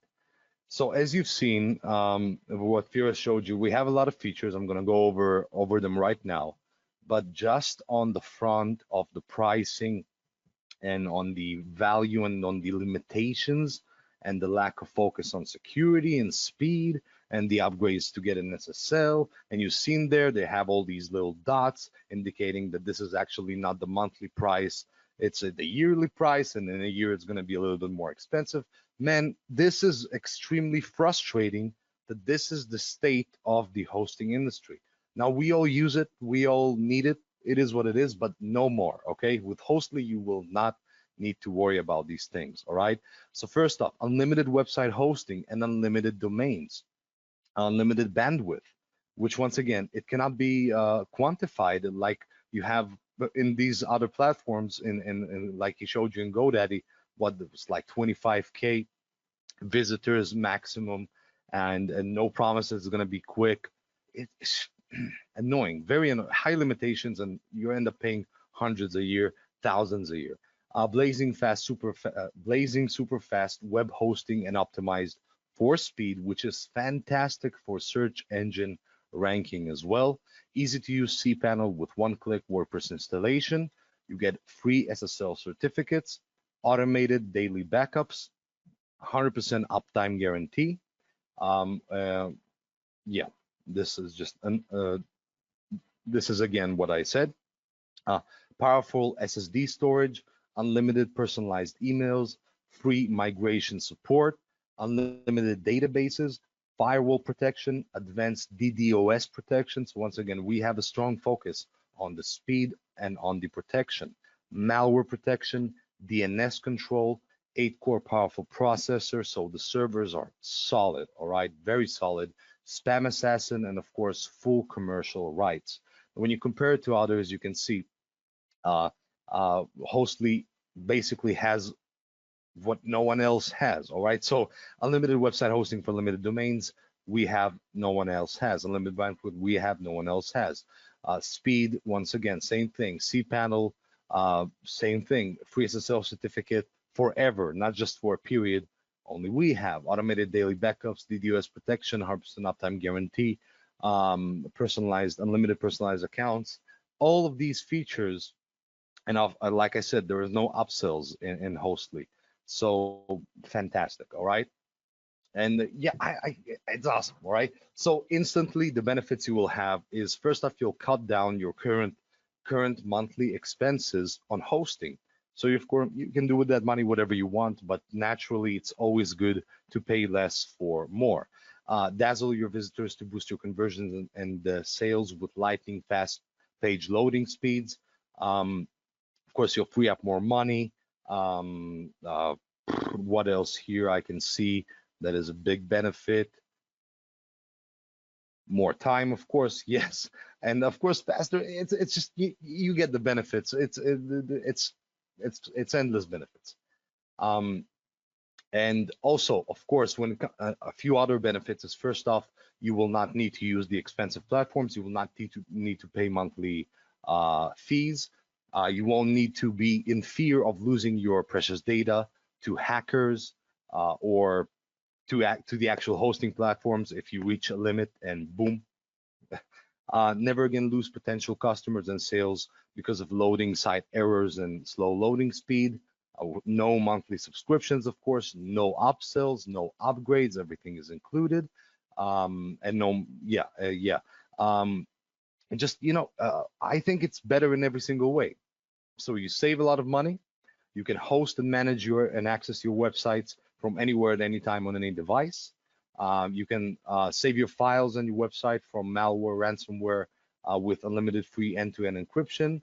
So as you've seen, what Firas showed you, we have a lot of features. I'm going to go over them right now. But just on the front of the pricing and on the value and on the limitations and the lack of focus on security and speed and the upgrades to get an SSL. And you've seen there, they have all these little dots indicating that this is actually not the monthly price. It's the yearly price, and in a year it's going to be a little bit more expensive. Man, this is extremely frustrating that this is the state of the hosting industry. Now, we all use it, we all need it. It is what it is, but no more, okay? With Hostly, you will not need to worry about these things. All right. So first off, unlimited website hosting and unlimited domains, unlimited bandwidth, which once again, it cannot be quantified like you have in these other platforms in like he showed you in GoDaddy, what it was like 25K visitors maximum, and no promises it's going to be quick. It's annoying, very high limitations, and you end up paying hundreds a year, thousands a year. Blazing super fast web hosting and optimized for speed, which is fantastic for search engine ranking as well. Easy to use cPanel with one-click WordPress installation. You get free SSL certificates, automated daily backups, 100% uptime guarantee. Yeah, this is just this is again what I said. Powerful SSD storage, unlimited personalized emails, free migration support, unlimited databases, firewall protection, advanced DDoS protection. So once again, we have a strong focus on the speed and on the protection. Malware protection, DNS control, 8-core powerful processor, so the servers are solid, all right, very solid. Spam assassin, and of course, full commercial rights. When you compare it to others, you can see Hostly basically has what no one else has, all right? So unlimited website hosting for limited domains, we have, no one else has. Unlimited bandwidth, we have, no one else has. Speed, once again, same thing. cPanel, same thing. Free SSL certificate forever, not just for a period. Only we have automated daily backups, DDoS protection, 100% uptime guarantee, personalized, unlimited personalized accounts. All of these features, and like I said, there is no upsells in Hostly. So fantastic, all right? And yeah, it's awesome, all right? So instantly, the benefits you will have is, first off, you'll cut down your current monthly expenses on hosting. So you can do with that money whatever you want, but naturally, it's always good to pay less for more. Dazzle your visitors to boost your conversions and sales with lightning fast page loading speeds. Of course, you'll free up more money. What else here I can see that is a big benefit? More time, of course, yes, and of course faster. It's just you get the benefits. It's endless benefits. And also, of course, when a few other benefits is, first off, you will not need to use the expensive platforms. You will not need to pay monthly fees. You won't need to be in fear of losing your precious data to hackers or to the actual hosting platforms if you reach a limit and boom. Never again lose potential customers and sales because of loading site errors and slow loading speed. No monthly subscriptions, of course, no upsells, no upgrades, everything is included. And no, yeah. And just, I think it's better in every single way. So you save a lot of money. You can host and manage and access your websites from anywhere at any time on any device. You can save your files on your website from malware, ransomware with unlimited free end-to-end encryption.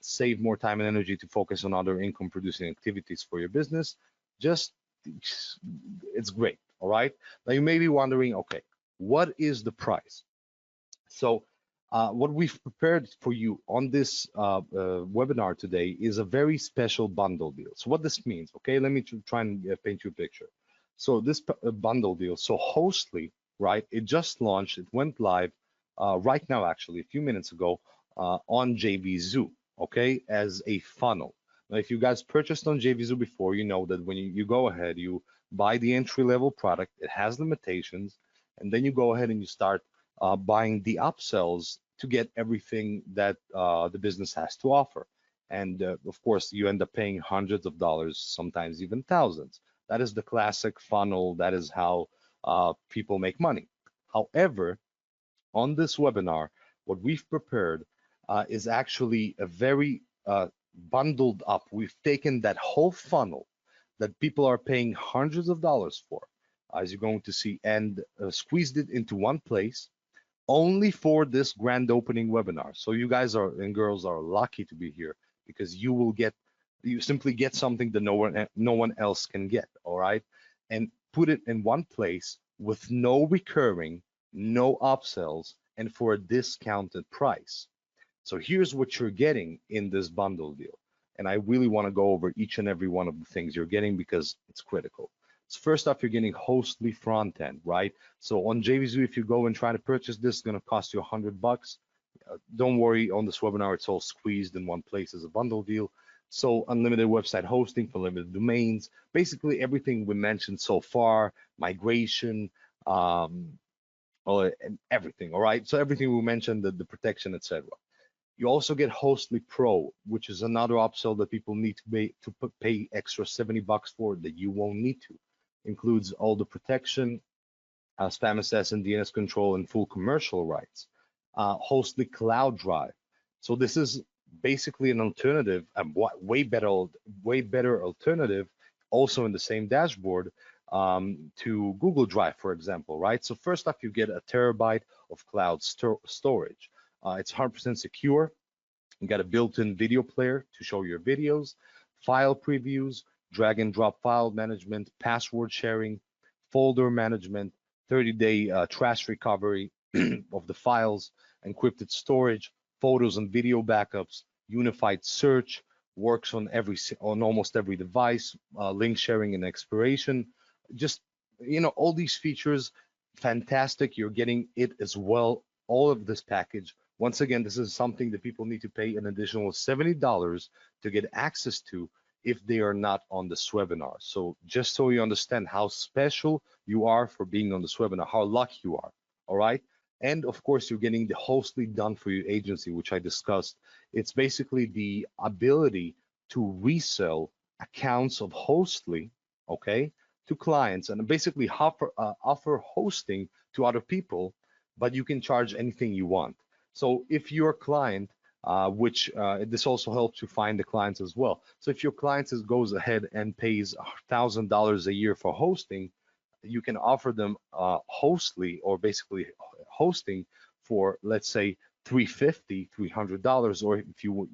Save more time and energy to focus on other income-producing activities for your business. It's great, all right? Now you may be wondering, okay, what is the price? So what we've prepared for you on this webinar today is a very special bundle deal. So what this means, okay, let me try and paint you a picture. So this bundle deal, so Hostly, right, it just launched, it went live right now, actually, a few minutes ago on JVZoo, okay, as a funnel. Now, if you guys purchased on JVZoo before, you know that when you go ahead, you buy the entry-level product, it has limitations, and then you go ahead and you start buying the upsells to get everything that the business has to offer. And of course, you end up paying hundreds of dollars, sometimes even thousands. That is the classic funnel. That is how people make money. However, on this webinar, what we've prepared is actually a very bundled up. We've taken that whole funnel that people are paying hundreds of dollars for, as you're going to see, and squeezed it into one place only for this grand opening webinar. So you guys and girls are lucky to be here because you will get You simply get something that no one else can get, all right? And put it in one place with no recurring, no upsells, and for a discounted price. So here's what you're getting in this bundle deal. And I really want to go over each and every one of the things you're getting because it's critical. So first off, you're getting Hostly front end, right? So on JVZoo, if you go and try to purchase this, it's going to cost you $100. Don't worry, on this webinar, it's all squeezed in one place as a bundle deal. So unlimited website hosting for limited domains, basically everything we mentioned so far, migration, and everything, all right? So everything we mentioned, the protection, etc. You also get Hostly Pro, which is another upsell that people need to pay extra $70 for that you won't need to. Includes all the protection, spam assess and DNS control, and full commercial rights. Hostly Cloud Drive. So this is basically an alternative, a way better alternative, also in the same dashboard, to Google Drive, for example, right? So first off, you get a terabyte of cloud storage. It's 100% secure. You got a built-in video player to show your videos, file previews, drag and drop file management, password sharing, folder management, 30-day trash recovery of the files, encrypted storage, photos and video backups, unified search, works on almost every device, link sharing and expiration. Just, all these features, fantastic. You're getting it as well, all of this package. Once again, this is something that people need to pay an additional $70 to get access to if they are not on this webinar. So just so you understand how special you are for being on this webinar, how lucky you are, all right? And of course, you're getting the Hostly Done For You agency, which I discussed. It's basically the ability to resell accounts of Hostly, okay, to clients, and basically offer hosting to other people, but you can charge anything you want. So if your client, which this also helps you find the clients as well. So if your client goes ahead and pays $1,000 a year for hosting, you can offer them Hostly, or basically hosting, for, let's say, $300, or if you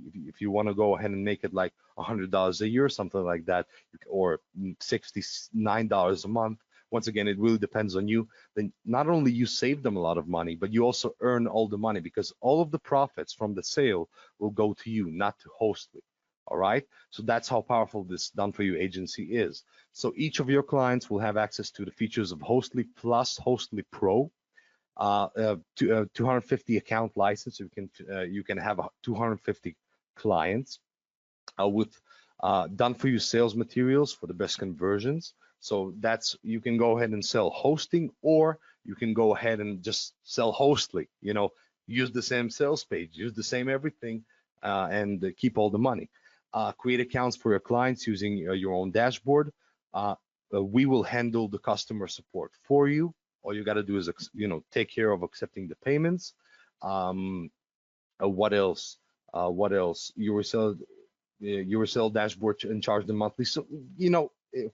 want to go ahead and make it like $100 a year, something like that, or $69 a month. Once again, it really depends on you. Then not only you save them a lot of money, but you also earn all the money, because all of the profits from the sale will go to you, not to Hostly. All right. So that's how powerful this Done For You agency is. So each of your clients will have access to the features of Hostly plus Hostly Pro, 250 account license. You can have 250 clients with Done For You sales materials for the best conversions. So you can go ahead and sell hosting, or you can go ahead and just sell Hostly. Use the same sales page, use the same everything, and keep all the money. Create accounts for your clients using your own dashboard. We will handle the customer support for you. All you got to do is, take care of accepting the payments. What else? What else? You will sell dashboard and charge them monthly. So,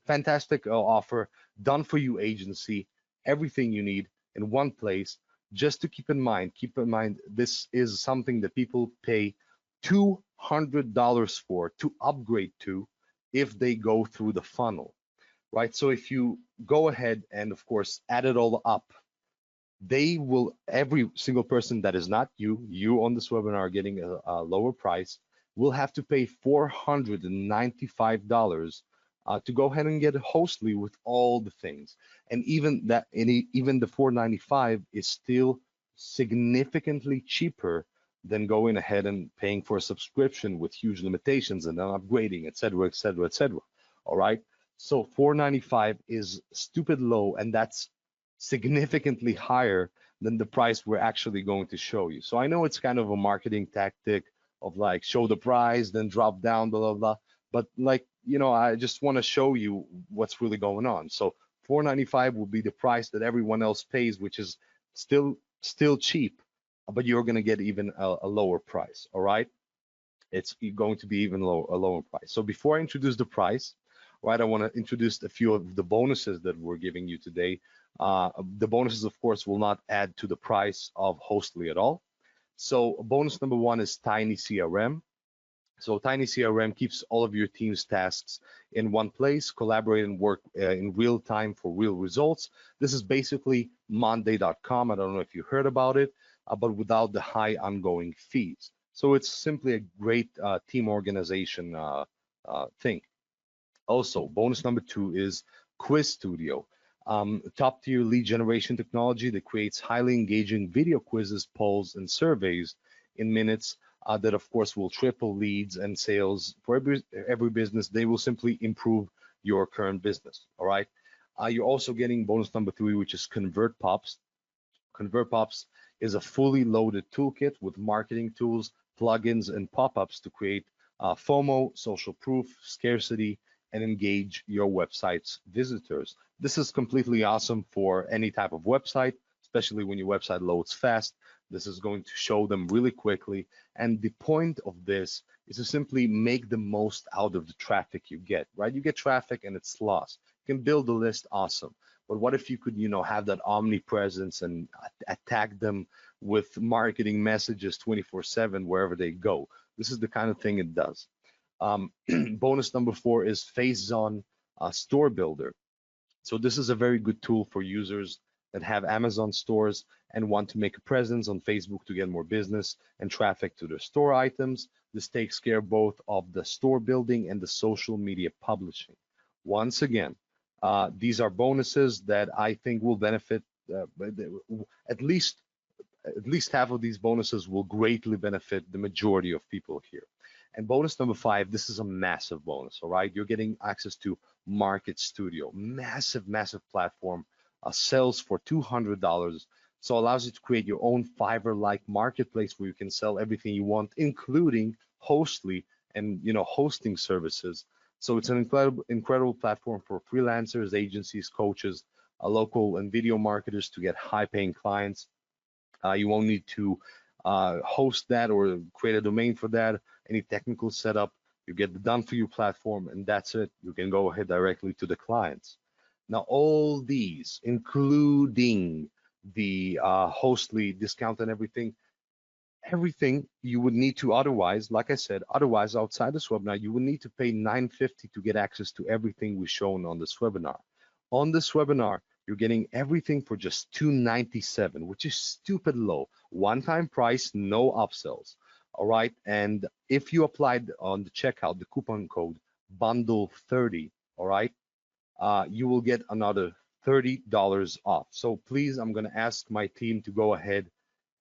fantastic offer, Done For You agency, everything you need in one place. Just to keep in mind, this is something that people pay $200 for to upgrade to if they go through the funnel, right? So if you go ahead and, of course, add it all up, every single person that is not you on this webinar are getting a lower price, will have to pay $495 to go ahead and get Hostly with all the things. And even the $495 is still significantly cheaper than going ahead and paying for a subscription with huge limitations and then upgrading, et cetera, et cetera, et cetera. All right. So $495 is stupid low, and that's significantly higher than the price we're actually going to show you. So I know it's kind of a marketing tactic of like, show the price, then drop down, blah, blah, blah. But I just want to show you what's really going on. So $495 will be the price that everyone else pays, which is still cheap, but you're going to get even a lower price. All right. It's going to be even a lower price. So before I introduce the price, right, I want to introduce a few of the bonuses that we're giving you today. The bonuses, of course, will not add to the price of Hostly at all. So bonus number one is Tiny CRM. So Tiny CRM keeps all of your team's tasks in one place, collaborate and work in real time for real results. This is basically Monday.com. I don't know if you heard about it, but without the high ongoing fees. So it's simply a great team organization thing. Also, bonus number 2 is Quiz Studio, top tier lead generation technology that creates highly engaging video quizzes, polls, and surveys in minutes that, of course, will triple leads and sales for every business. They will simply improve your current business. All right. You're also getting bonus number 3, which is ConvertPops. ConvertPops is a fully loaded toolkit with marketing tools, plugins, and pop-ups to create FOMO, social proof, scarcity, and engage your website's visitors. This is completely awesome for any type of website, especially when your website loads fast. This is going to show them really quickly. And the point of this is to simply make the most out of the traffic you get, right? You get traffic and it's lost. You can build a list, awesome. But what if you could, have that omnipresence and attack them with marketing messages 24/7 wherever they go? This is the kind of thing it does. Bonus number 4 is FaceZone Store Builder. So this is a very good tool for users that have Amazon stores and want to make a presence on Facebook to get more business and traffic to their store items. This takes care both of the store building and the social media publishing. Once again, these are bonuses that I think will benefit at least half of these bonuses will greatly benefit the majority of people here. And bonus number 5, this is a massive bonus, all right? You're getting access to Market Studio, massive, massive platform, sells for $200. So allows you to create your own Fiverr-like marketplace where you can sell everything you want, including Hostly and hosting services. So it's an incredible platform for freelancers, agencies, coaches, local and video marketers to get high-paying clients. You won't need to host that or create a domain for that, any technical setup. You get the done for you platform, and that's it. You can go ahead directly to the clients. Now, all these, including the Hostly discount and everything you would need to otherwise, like I said, otherwise outside this webinar, you would need to pay $950 to get access to everything we've shown on this webinar. On this webinar, you're getting everything for just $297, which is stupid low. One-time price, no upsells. All right. And if you applied on the checkout the coupon code bundle30, all right, you will get another $30 off. So please, I'm going to ask my team to go ahead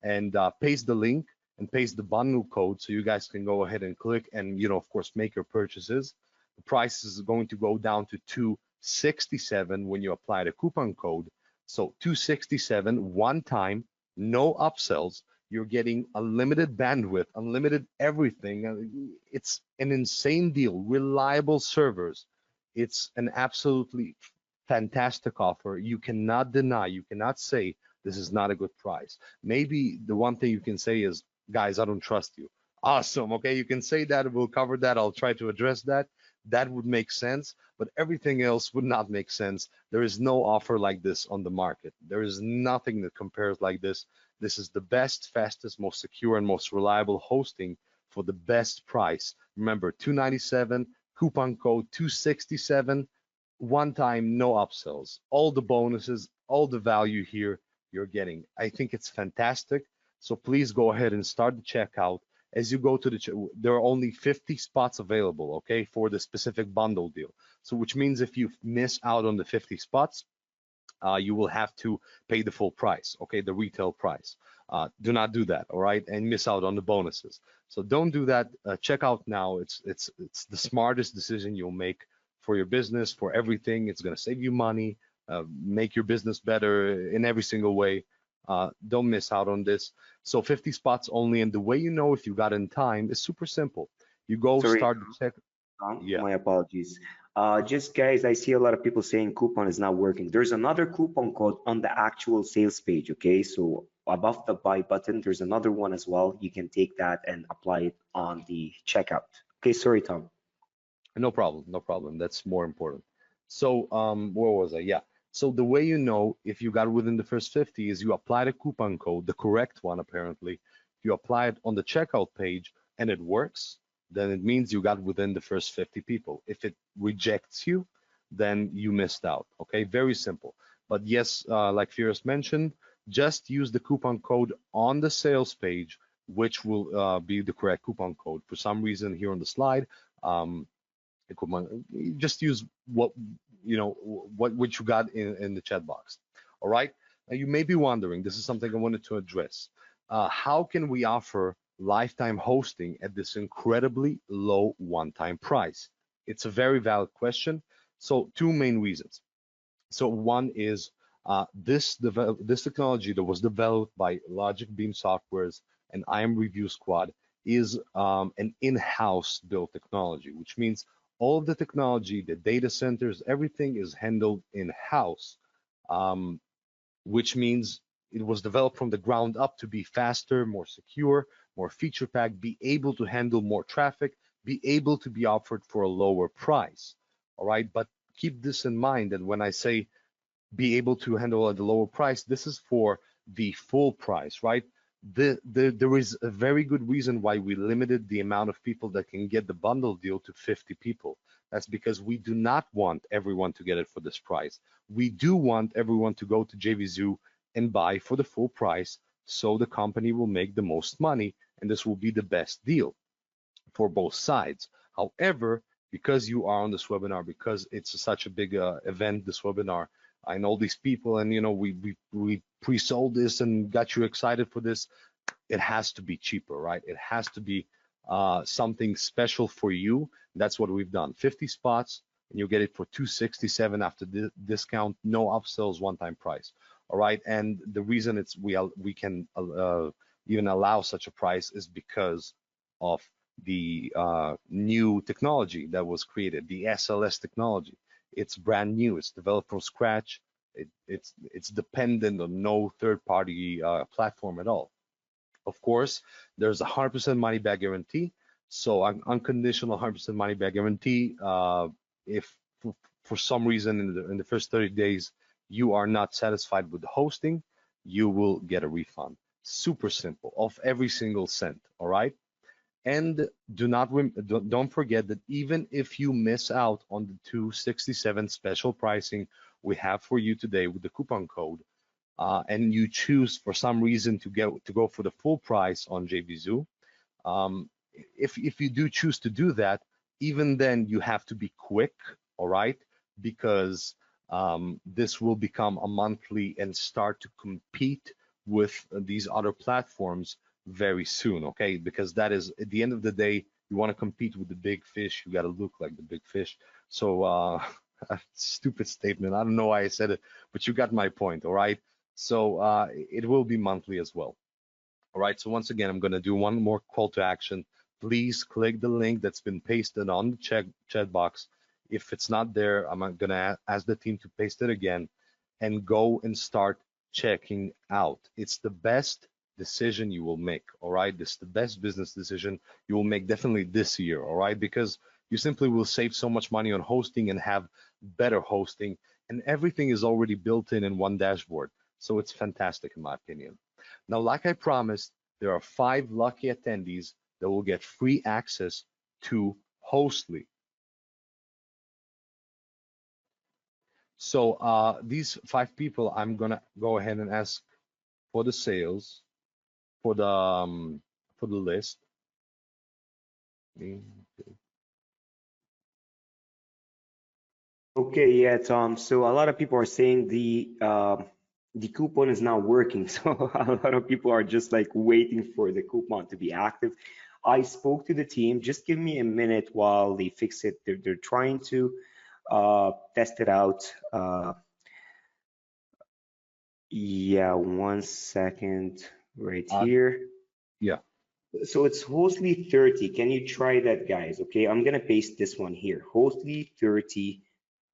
and paste the link and paste the bundle code so you guys can go ahead and click and, of course, make your purchases. The price is going to go down to $267 when you apply the coupon code. So $267 one time, no upsells. You're getting unlimited bandwidth, unlimited everything. It's an insane deal. Reliable servers. It's an absolutely fantastic offer. You cannot deny, you cannot say this is not a good price. Maybe the one thing you can say is, guys, I don't trust you. Awesome. Okay, you can say that. We'll cover that. I'll try to address that. That would make sense, but everything else would not make sense. There is no offer like this on the market. There is nothing that compares like this. This is the best, fastest, most secure, and most reliable hosting for the best price. Remember, $297, coupon code $267, one time, no upsells. All the bonuses, all the value here you're getting. I think it's fantastic. So please go ahead and start the checkout. As you go to there are only 50 spots available, okay, for the specific bundle deal. So which means if you miss out on the 50 spots, you will have to pay the full price, okay, the retail price. Do not do that, all right, and miss out on the bonuses. So don't do that. Check out now. It's the smartest decision you'll make for your business, for everything. It's going to save you money, make your business better in every single way. Don't miss out on this. So 50 spots only, and the way you know if you got in time is super simple. You go start the check. Yeah. My apologies. Just guys, I see a lot of people saying coupon is not working. There's another coupon code on the actual sales page, okay? So above the buy button, there's another one as well. You can take that and apply it on the checkout. Okay, sorry, Tom. No problem, no problem. That's more important. So where was I? Yeah. So the way you know if you got within the first 50 is you apply the coupon code, the correct one apparently. You apply it on the checkout page and it works. then it means you got within the first 50 people. If it rejects you, then you missed out. Okay, very simple. But yes, like Firas mentioned, just use the coupon code on the sales page, which will be the correct coupon code. For some reason here on the slide, just use what what you got in the chat box. All right. Now you may be wondering, this is something I wanted to address. How can we offer lifetime hosting at this incredibly low one-time price? It's a very valid question. So two main reasons. So one is this technology that was developed by Logic Beam Softwares and IM Review Squad is an in-house built technology, which means all of the technology, the data centers, everything is handled in-house, which means it was developed from the ground up to be faster, more secure, more feature-packed, be able to handle more traffic, be able to be offered for a lower price. All right, but keep this in mind that when I say be able to handle at a lower price, this is for the full price, right? There is a very good reason why we limited the amount of people that can get the bundle deal to 50 people. That's because we do not want everyone to get it for this price. We do want everyone to go to JVZoo and buy for the full price, so the company will make the most money, and this will be the best deal for both sides. However, because you are on this webinar, because it's such a big event, this webinar, I know these people, and we pre-sold this and got you excited for this. It has to be cheaper, right? It has to be something special for you. That's what we've done. 50 spots, and you'll get it for $267 after the discount, no upsells, one-time price. All right, and the reason we can even allow such a price is because of the new technology that was created, the SLS technology. It's brand new. It's developed from scratch. It's dependent on no third-party platform at all. Of course, there's a 100% money back guarantee. So unconditional 100% money back guarantee. If for some reason in the first 30 days you are not satisfied with the hosting, you will get a refund. Super simple, of every single cent. All right. And don't forget that even if you miss out on the 267 special pricing we have for you today with the coupon code, and you choose for some reason to go for the full price on JVZoo, if you do choose to do that, even then you have to be quick, all right? Because this will become a monthly and start to compete with these other platforms very soon, okay? Because that is, at the end of the day, you want to compete with the big fish, you got to look like the big fish. So a stupid statement, I don't know why I said it, but you got my point, all right? So it will be monthly as well. All right, so once again, I'm going to do one more call to action. Please click the link that's been pasted on the chat box. If it's not there, I'm going to ask the team to paste it again and go and start checking out. It's the best decision you will make, all right? This is the best business decision you will make definitely this year, all right? Because you simply will save so much money on hosting and have better hosting, and everything is already built in one dashboard. So it's fantastic in my opinion. Now, like I promised, there are 5 lucky attendees that will get free access to Hostly. So these 5 people, I'm gonna go ahead and ask for the sales, for the list. Okay, yeah, Tom. So a lot of people are saying the coupon is not working. So a lot of people are just like waiting for the coupon to be active. I spoke to the team. Just give me a minute while they fix it. They're trying to test it out. Yeah, 1 second right here. Yeah. So it's Hostley 30. Can you try that, guys? Okay, I'm gonna paste this one here. Hostley 30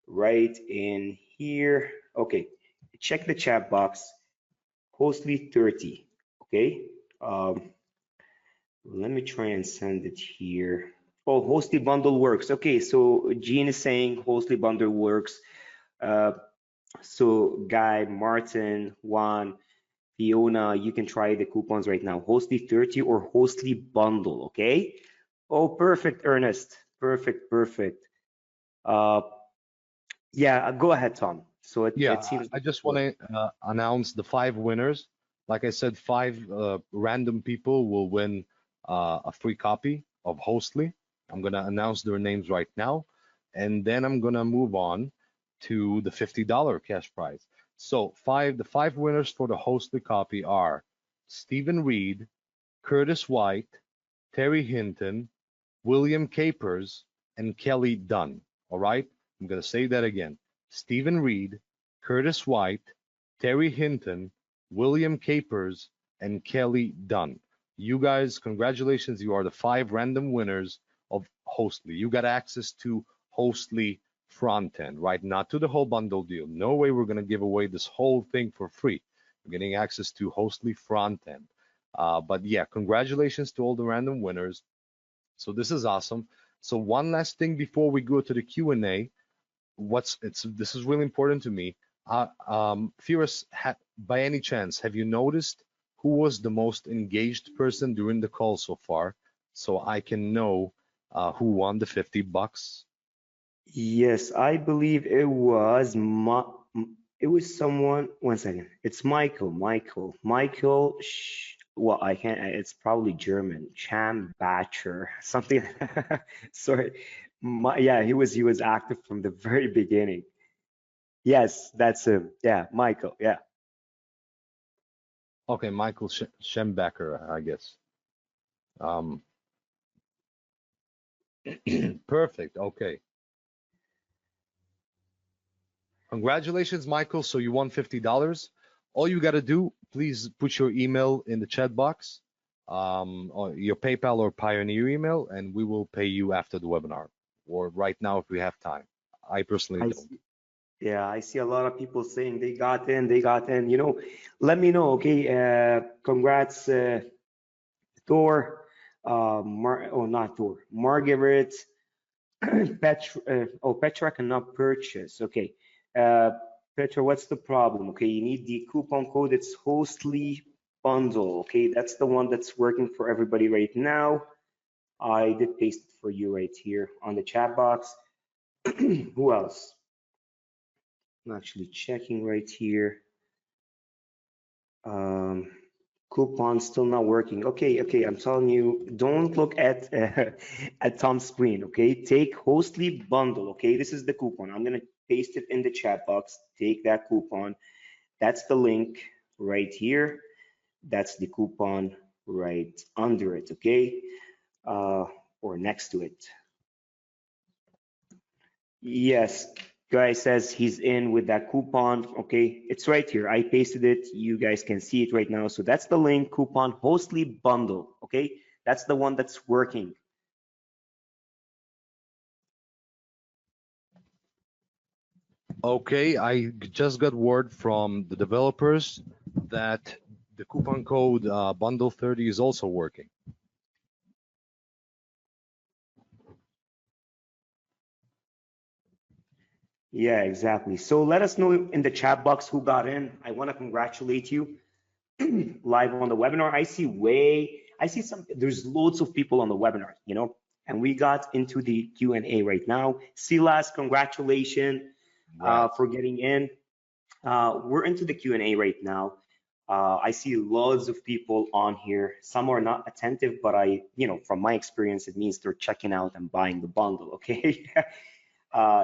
right in here. Okay, check the chat box. Hostley 30. Okay. Let me try and send it here. Oh, Hostly bundle works. Okay, so Gene is saying Hostly bundle works. So Guy, Martin, Juan, Fiona, you can try the coupons right now. Hostly 30 or Hostly bundle, okay? Oh, perfect, Ernest. Perfect, perfect. Uh, yeah, go ahead, Tom. So Yeah, it seems I like just it's want working. to announce the 5 winners. Like I said, 5 random people will win a free copy of Hostly. I'm gonna announce their names right now, and then I'm gonna move on to the $50 cash prize. So the 5 winners for the Hostly copy are Stephen Reed, Curtis White, Terry Hinton, William Capers, and Kelly Dunn. All right? I'm going to say that again. Stephen Reed, Curtis White, Terry Hinton, William Capers, and Kelly Dunn. You guys, congratulations. You are the 5 random winners of Hostly. You got access to Hostly front end, right? Not to the whole bundle deal. No way we're going to give away this whole thing for free. You're getting access to Hostly front end. But yeah, congratulations to all the random winners. So this is awesome. So one last thing before we go to the Q&A, this is really important to me. Firas, by any chance, have you noticed who was the most engaged person during the call so far, so I can know who won the $50? Yes, I believe it was someone. One second. It's Michael. Michael. Well, I can't. It's probably German. Batcher. Something. Sorry. Yeah, he was active from the very beginning. Yes, that's him. Yeah, Michael. Yeah. Okay, Michael Schembacher, I guess. Um, perfect. Okay. Congratulations, Michael. So you won $50. All you got to do, please put your email in the chat box, or your PayPal or Pioneer email, and we will pay you after the webinar or right now if we have time. I personally I don't. see. Yeah, I see a lot of people saying they got in. They got in. Let me know. Okay. Congrats, Thor. Not Thor. Margaret. Petra cannot purchase. Okay. Uh, Petra, what's the problem? Okay, you need the coupon code. It's Hostly Bundle. Okay, that's the one that's working for everybody right now. I did paste it for you right here on the chat box. Who else? I'm actually checking right here. Um, Coupon still not working. Okay, okay. I'm telling you, don't look at at Tom's screen. Okay, take Hostly Bundle. Okay, this is the coupon. I'm gonna paste it in the chat box. Take that coupon. That's the link right here. That's the coupon right under it. Okay, or next to it. Yes, guy says he's in with that coupon. Okay, it's right here. I pasted it. You guys can see it right now. So that's the link, coupon Hostly Bundle. Okay, that's the one that's working. Okay, I just got word from the developers that the coupon code bundle 30 is also working. Yeah, exactly. So let us know in the chat box who got in. I want to congratulate you live on the webinar. I see there's loads of people on the webinar, and we got into the Q&A right now. Silas, congratulations Congrats. for getting in. We're into the Q&A right now. I see loads of people on here. Some are not attentive, but from my experience, it means they're checking out and buying the bundle, okay?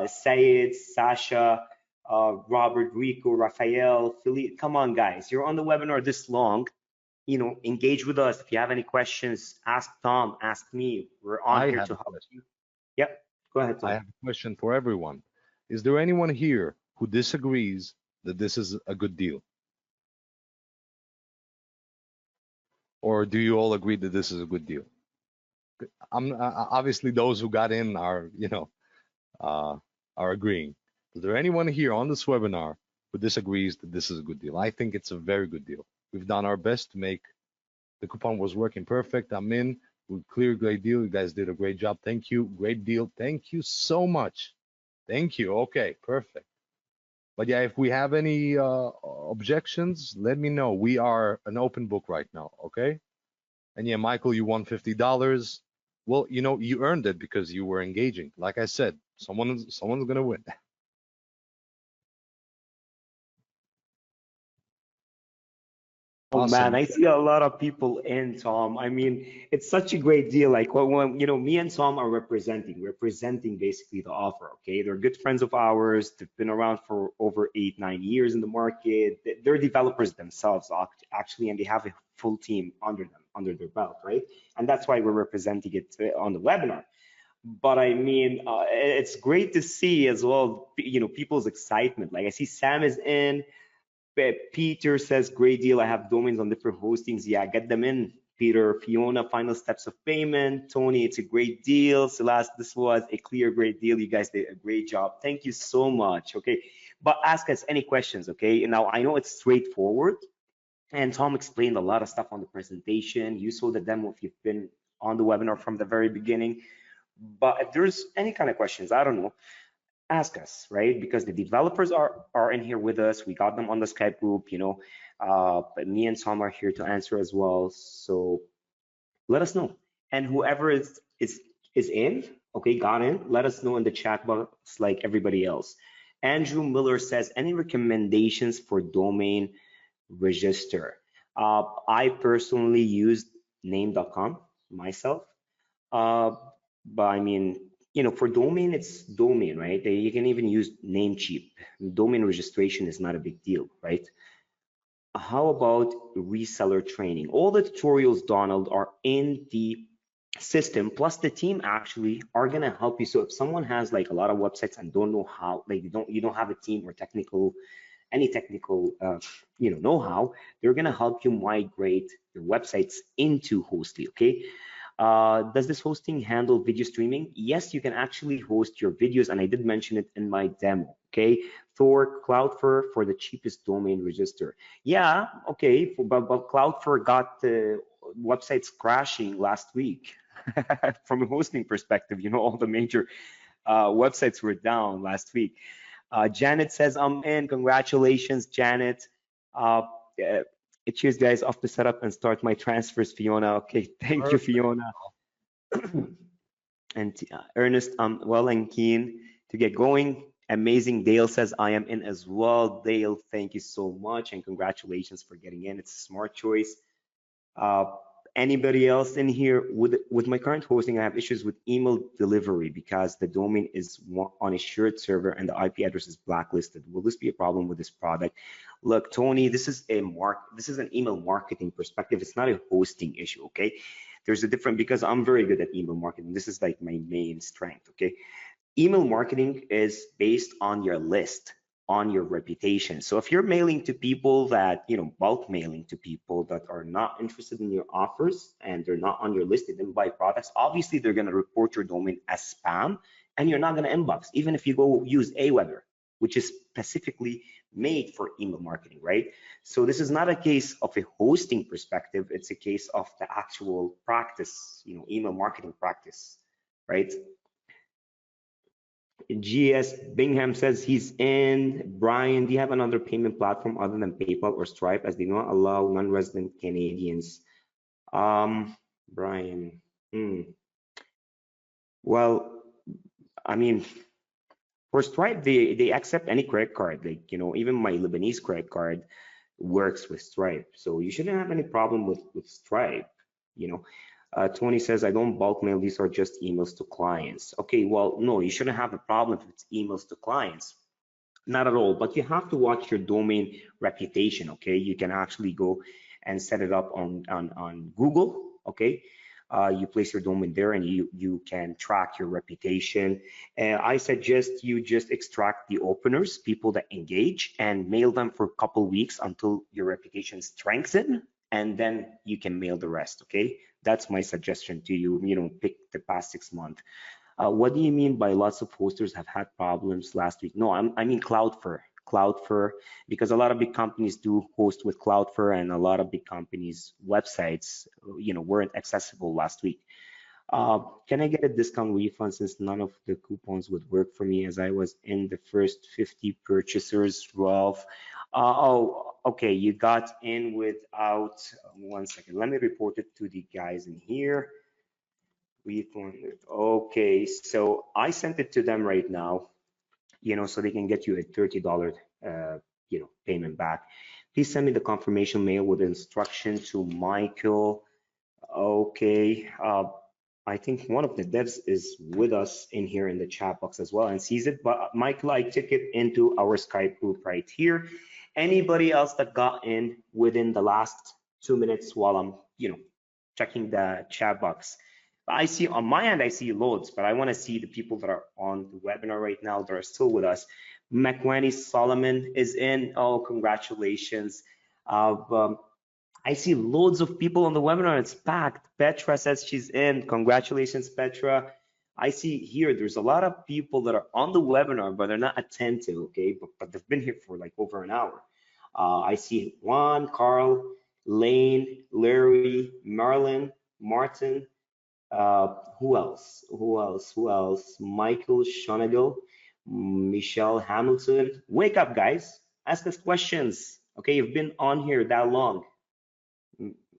Sayed, Sasha, Robert, Rico, Rafael, Philippe. Come on, guys. You're on the webinar this long. Engage with us. If you have any questions, ask Tom, ask me. We're on I here have to a help question. you. Yep. Go ahead, I Tom. have a question for everyone. Is there anyone here who disagrees that this is a good deal? Or do you all agree that this is a good deal? Obviously those who got in uh, are agreeing. Is there anyone here on this webinar who disagrees that this is a good deal? I think it's a very good deal. We've done our best to make the coupon was working perfect. I'm in. We clear great deal. You guys did a great job. Thank you. Great deal. Thank you so much. Thank you. Okay, perfect. But yeah, if we have any objections, let me know. We are an open book right now. Okay. And yeah, Michael, you won $50. Well, you earned it because you were engaging. Like I said, someone's gonna win. Oh man, Awesome. I see a lot of people in Tom. I mean, it's such a great deal. Like when me and Tom are representing basically the offer. Okay, they're good friends of ours. They've been around for over 8, 9 years in the market. They're developers themselves, actually, and they have a full team under them, under their belt, right? And that's why we're representing it on the webinar. But I mean, it's great to see as well, people's excitement. Like I see Sam is in. Peter says, great deal. I have domains on different hostings. Yeah, get them in. Peter, Fiona, final steps of payment. Tony, it's a great deal. Celeste, this was a clear, great deal. You guys did a great job. Thank you so much. Okay. But ask us any questions. Okay. Now, I know it's straightforward. And Tom explained a lot of stuff on the presentation. You saw the demo if you've been on the webinar from the very beginning. But if there's any kind of questions, I don't know, ask us, right? Because the developers are in here with us. We got them on the Skype group, but me and Tom are here to answer as well. So let us know. And whoever is in, okay, got in, let us know in the chat box like everybody else. Andrew Miller says, any recommendations for domain register? I personally used name.com myself. Uh, but I mean, for domain, it's domain, right? You can even use Namecheap. Domain registration is not a big deal, right? How about reseller training? All the tutorials, Donald, are in the system, plus the team actually are gonna help you. So if someone has like a lot of websites and don't know how, like you don't have a team or any technical know-how, they're gonna help you migrate your websites into Hostly, okay? Does this hosting handle video streaming? Yes, you can actually host your videos, and I did mention it in my demo, okay? For Cloudflare for the cheapest domain register. Yeah, okay, but Cloudflare got the websites crashing last week. From a hosting perspective, all the major websites were down last week. Janet says, I'm in. Congratulations, Janet. Uh, uh, Cheers, guys. Off to set up and start my transfers, Fiona. Okay, thank you, Perfect. Fiona. And Ernest, I'm well and keen to get going. Amazing. Dale says, I am in as well. Dale, thank you so much and congratulations for getting in. It's a smart choice. Uh, Anybody else in here with my current hosting? I have issues with email delivery because the domain is on a shared server and the IP address is blacklisted. Will this be a problem with this product? Look, Tony, this is an email marketing perspective. It's not a hosting issue, okay? There's a different, because I'm very good at email marketing. This is like my main strength, okay? Email marketing is based on your list, on your reputation. So if you're mailing to people that, bulk mailing to people that are not interested in your offers and they're not on your list, they didn't buy products, obviously they're going to report your domain as spam and you're not going to inbox, even if you go use Aweber, which is specifically made for email marketing, right? So this is not a case of a hosting perspective, it's a case of the actual practice, email marketing practice, right? GS Bingham says he's in. Brian, do you have another payment platform other than PayPal or Stripe, as they don't allow non-resident Canadians? Brian, well, I mean, for Stripe, they accept any credit card. Like, even my Lebanese credit card works with Stripe. So you shouldn't have any problem with Stripe, you know. Tony says, I don't bulk mail. These are just emails to clients. Okay, well, no, you shouldn't have a problem if it's emails to clients. Not at all, but you have to watch your domain reputation, okay? You can actually go and set it up on Google, okay? You place your domain there and you can track your reputation. And I suggest you just extract the openers, people that engage, and mail them for a couple weeks until your reputation strengthens, and then you can mail the rest, okay? That's my suggestion to you, pick the past 6 months. What do you mean by lots of hosters have had problems last week? No, I mean Cloudflare. Cloudflare, because a lot of big companies do host with Cloudflare, and a lot of big companies' websites, weren't accessible last week. Can I get a discount refund since none of the coupons would work for me as I was in the first 50 purchasers, Ralph? Oh, okay, you got in without, 1 second. Let me report it to the guys in here. refund. Okay, so I sent it to them right now, so they can get you a $30, payment back. Please send me the confirmation mail with instruction to Michael. Okay, I think one of the devs is with us in here in the chat box as well and sees it. But Michael, I took it into our Skype group right here. Anybody else that got in within the last 2 minutes while I'm, checking the chat box? I see on my end, I see loads, but I want to see the people that are on the webinar right now that are still with us. McWanny Solomon is in. Oh, congratulations. I see loads of people on the webinar. It's packed. Petra says she's in. Congratulations, Petra. I see here there's a lot of people that are on the webinar, but they're not attentive, okay? But they've been here for like over an hour. I see Juan, Carl, Lane, Larry, Marlon, Martin. Who else? Who else? Who else? Michael Shonigal, Michelle Hamilton. Wake up, guys. Ask us questions. Okay, you've been on here that long.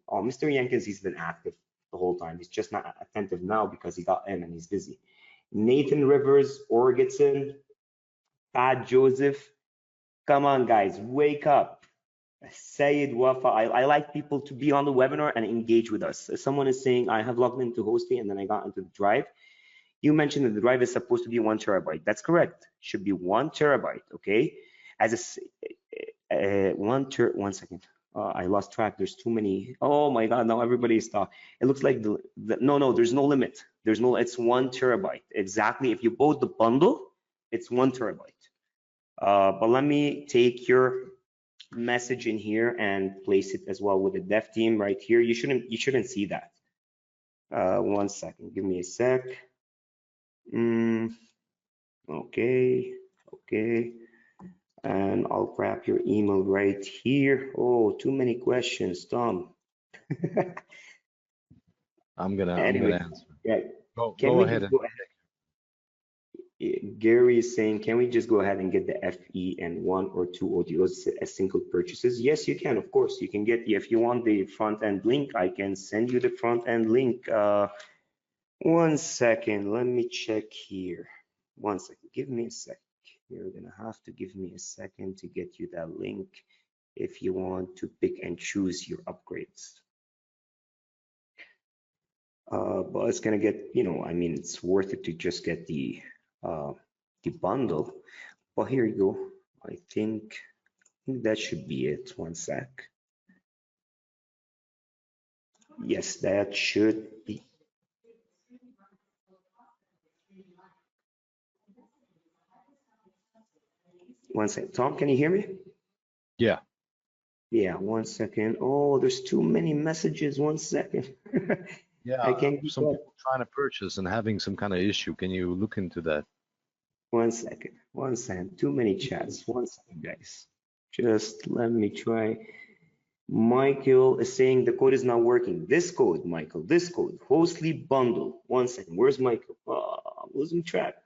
Oh, Mr. Jenkins, he's been active the whole time. He's just not attentive now because he got in and he's busy. Nathan Rivers, Orgetson, Pat Joseph. Come on, guys, wake up. Sayed Wafa, I like people to be on the webinar and engage with us. Someone is saying, I have logged into Hosting and then I got into the drive. You mentioned that the drive is supposed to be 1 terabyte. That's correct. Should be 1 terabyte, okay? As a, 1 second. I lost track. There's too many. Oh my God, now everybody is talking. It looks like no, there's no limit. It's 1 terabyte. Exactly. If you bought the bundle, it's 1 terabyte. But let me take your message in here and place it as well with the dev team right here. You shouldn't see that. 1 second. Give me a sec. Okay. And I'll grab your email right here. Oh, too many questions, Tom. I'm gonna answer. Yeah. Go ahead. Gary is saying, can we just go ahead and get the FE and 1 or 2 audios as single purchases? Yes, you can. Of course, you can get if you want the front end link, I can send you the front end link. 1 second. Let me check here. 1 second. Give me a second. You're gonna have to give me a second to get you that link if you want to pick and choose your upgrades. But it's gonna get, it's worth it to just get the bundle. Well, here you go. I think that should be it. 1 sec. Yes, that should be. One second. Tom, can you hear me? Yeah. Yeah, 1 second. Oh, there's too many messages. 1 second. Yeah, I can't keep some up. people trying to purchase and having some kind of issue. Can you look into that? 1 second. 1 second. Too many chats. 1 second, guys. Just let me try. Michael is saying the code is not working. This code, Michael, this code, Hostley bundle. 1 second. Where's Michael? Oh, I'm losing track.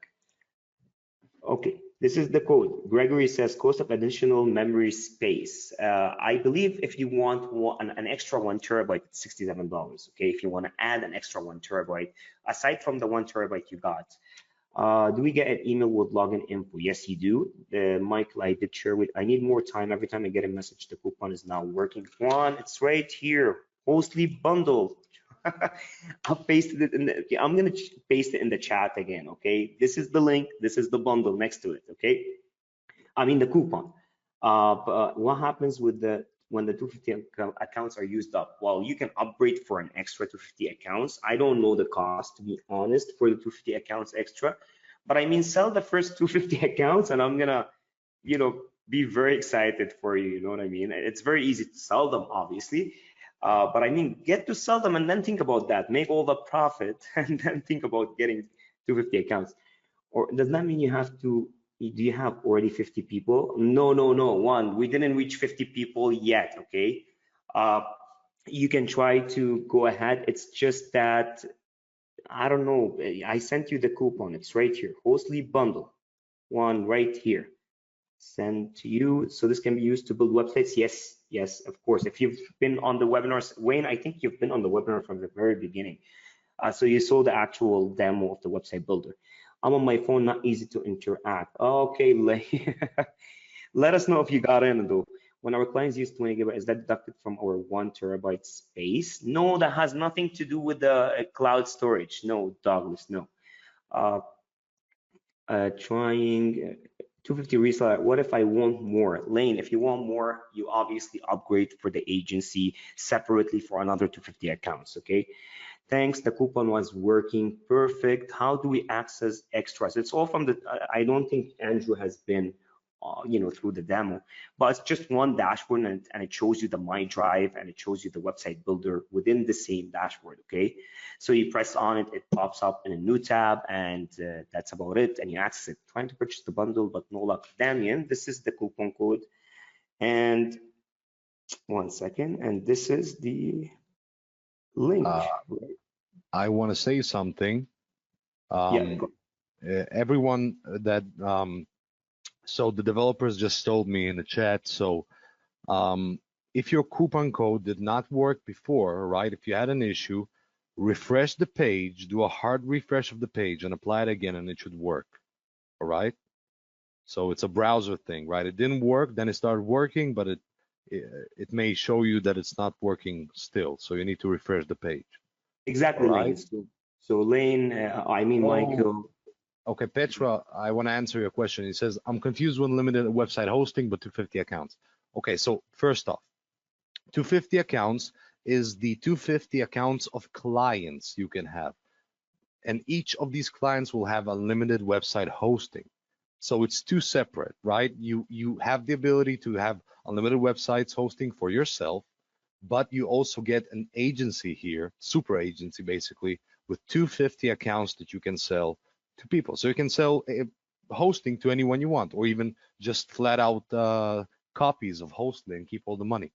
Okay, this is the code. Gregory says cost of additional memory space. I believe if you want an extra 1 terabyte, it's $67. Okay, if you want to add an extra 1 terabyte, aside from the 1 terabyte you got. Do we get an email with login info? Yes, you do. Michael, I did share with. I need more time. Every time I get a message, the coupon is now working. Juan, it's right here. Hostley bundle. I pasted it in the. I'm gonna paste it in the chat again. Okay, this is the link. This is the bundle next to it. Okay, I mean the coupon. But what happens with when the 250 accounts are used up? Well, you can upgrade for an extra 250 accounts. I don't know the cost, to be honest, for the 250 accounts extra, but I mean, sell the first 250 accounts and I'm gonna, be very excited for you. You know what I mean? It's very easy to sell them, obviously. But I mean, get to sell them and then think about that, make all the profit and then think about getting 250 accounts. Or does that mean you have to, do you have already 50 people? No. One, we didn't reach 50 people yet, okay? You can try to go ahead. It's just that, I don't know, I sent you the coupon. It's right here, Hostley bundle, one right here. Send to you. So this can be used to build websites. Yes, of course. If you've been on the webinars, Wayne, I think you've been on the webinar from the very beginning. So you saw the actual demo of the website builder. I'm on my phone, not easy to interact. Okay, let us know if you got in though. When our clients use 20 gigabytes, is that deducted from our 1 terabyte space? No, that has nothing to do with the cloud storage. No, Douglas, no. Uh, Trying 250 reseller. What if I want more? Lane, if you want more, you obviously upgrade for the agency separately for another 250 accounts, okay? Thanks, the coupon was working perfect. How do we access extras? It's all from the, I don't think Andrew has been, through the demo, but it's just one dashboard and it shows you the My Drive and it shows you the website builder within the same dashboard, okay? So you press on it, it pops up in a new tab and that's about it. And you access it. Trying to purchase the bundle, but no luck. Damien, this is the coupon code. And 1 second, and this is the link. I want to say something. Yeah, Everyone that so the developers just told me in the chat. So if your coupon code did not work before, right? If you had an issue, refresh the page, do a hard refresh of the page, and apply it again, and it should work. All right. So it's a browser thing, right? It didn't work, then it started working, but it may show you that it's not working still. So you need to refresh the page. exactly, Right. Lane. So Lane, Michael. Okay, Petra, I want to answer your question. He says, I'm confused with limited website hosting, but 250 accounts. Okay, so first off, 250 accounts is the 250 accounts of clients you can have. And each of these clients will have unlimited website hosting. So it's two separate, right? You have the ability to have unlimited websites hosting for yourself, but you also get an agency here, super agency basically, with 250 accounts that you can sell to people. So you can sell hosting to anyone you want, or even just flat out copies of Hostly and keep all the money.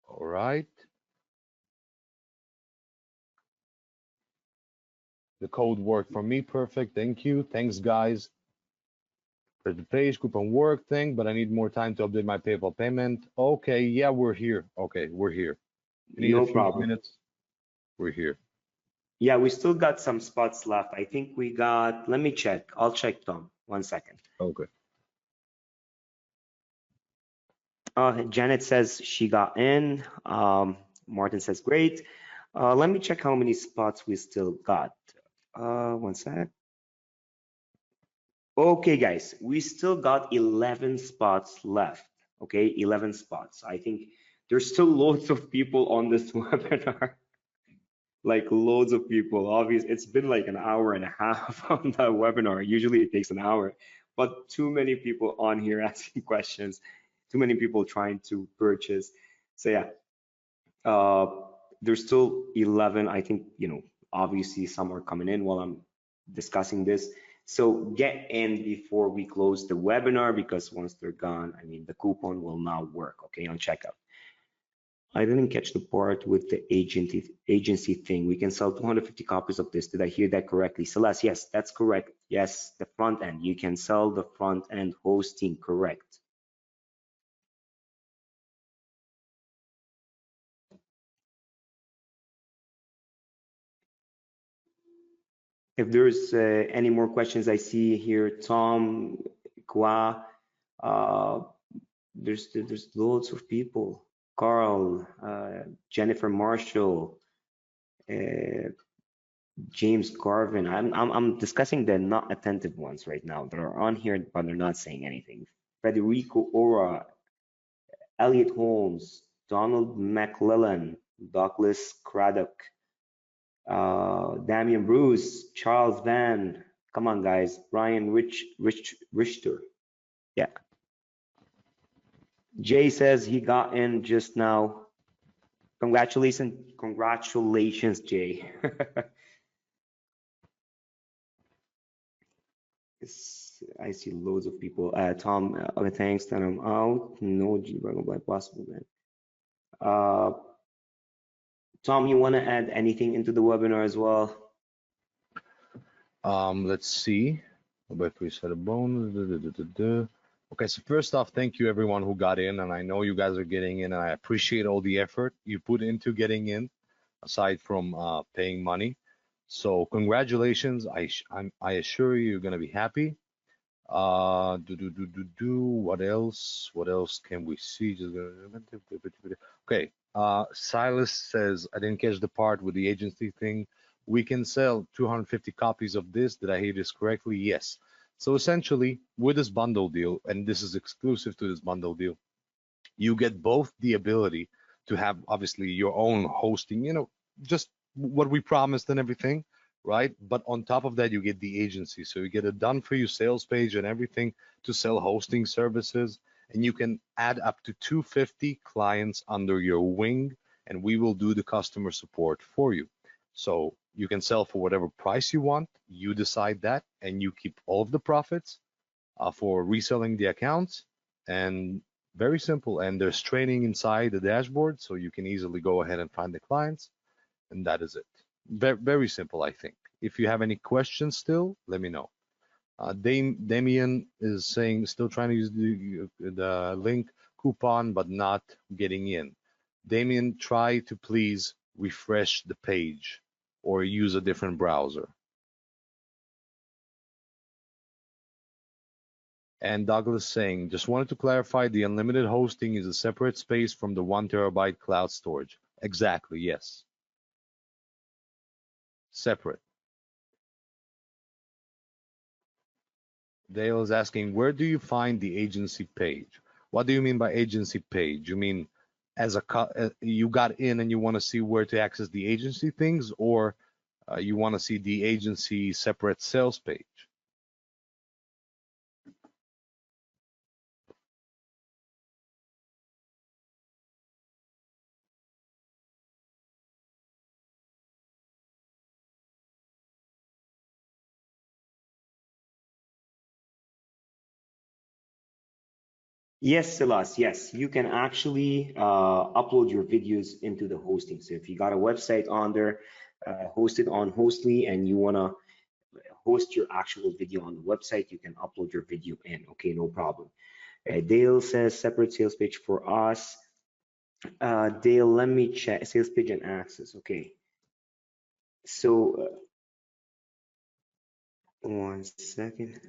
All right. The code worked for me. Perfect. Thank you. Thanks, guys. There's the page coupon work thing, but I need more time to update my PayPal payment. Okay. Yeah, we're here. Okay, we're here. You need No a few more problem. minutes. We're here. Yeah, we still got some spots left. I think we got, let me check. I'll check, Tom. 1 second. Okay. Janet says she got in. Martin says great. Let me check how many spots we still got. 1 sec. Okay, guys, we still got 11 spots left. Okay, 11 spots. I think there's still loads of people on this webinar. Like loads of people. Obviously, it's been like an hour and a half on the webinar. Usually it takes an hour, but too many people on here asking questions, too many people trying to purchase. So yeah, there's still 11. I think, obviously some are coming in while I'm discussing this. So get in before we close the webinar, because once they're gone, I mean, the coupon will now work, okay, on checkout. I didn't catch the part with the agency thing. We can sell 250 copies of this. Did I hear that correctly? Celeste, yes, that's correct. Yes, the front end. You can sell the front end hosting, correct. If there's any more questions, I see here, Tom, Kwa, there's loads of people. Carl, Jennifer Marshall, James Garvin. I'm discussing the not attentive ones right now. They're on here, but they're not saying anything. Federico Ora, Elliot Holmes, Donald McClellan, Douglas Craddock, Damian Bruce, Charles Van. Come on, guys. Brian Richter. Yeah. Jay says he got in just now. Congratulations, Jay. I see loads of people. Tom, okay, thanks. Then I'm out. No G-Dragon by possible, man. Tom, you want to add anything into the webinar as well? Let's see. By free set of bonus. Okay, so first off, thank you everyone who got in, and I know you guys are getting in, and I appreciate all the effort you put into getting in, aside from paying money. So congratulations. I assure you, you're gonna be happy. What else? What else can we see? Okay. Silas says, I didn't catch the part with the agency thing. We can sell 250 copies of this. Did I hear this correctly? Yes. So essentially, with this bundle deal, and this is exclusive to this bundle deal, you get both the ability to have obviously your own hosting, just what we promised and everything, right? But on top of that, you get the agency. So you get a done for you sales page and everything to sell hosting services. And you can add up to 250 clients under your wing, and we will do the customer support for you. So you can sell for whatever price you want. You decide that, and you keep all of the profits for reselling the accounts. And very simple. And there's training inside the dashboard, so you can easily go ahead and find the clients. And that is it. Very, very simple, I think. If you have any questions still, let me know. Damien is saying still trying to use the link coupon, but not getting in. Damien, try to please refresh the page or use a different browser. And Douglas saying, just wanted to clarify, the unlimited hosting is a separate space from the 1 terabyte cloud storage. Exactly, yes. Separate. Dale is asking, where do you find the agency page? What do you mean by agency page? You mean you got in and you want to see where to access the agency things, or you want to see the agency separate sales page? Yes, Silas, yes, you can actually upload your videos into the hosting. So if you got a website on there, hosted on Hostly, and you want to host your actual video on the website, you can upload your video in. Okay, no problem. Dale says separate sales page for us. Dale, let me check sales page and access. Okay, so 1 second.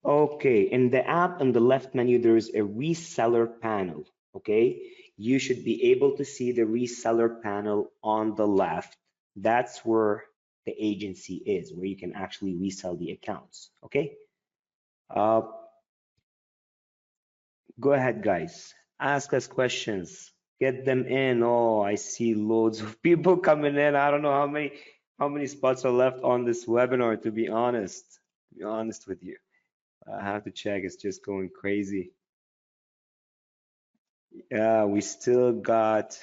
Okay, in the app on the left menu, there is a reseller panel. Okay, you should be able to see the reseller panel on the left. That's where the agency is, where you can actually resell the accounts. Okay, uh, go ahead, guys. Ask us questions. Get them in. Oh, I see loads of people coming in. I don't know how many spots are left on this webinar, to be honest. To be honest with you. I have to check. It's just going crazy. Yeah, we still got,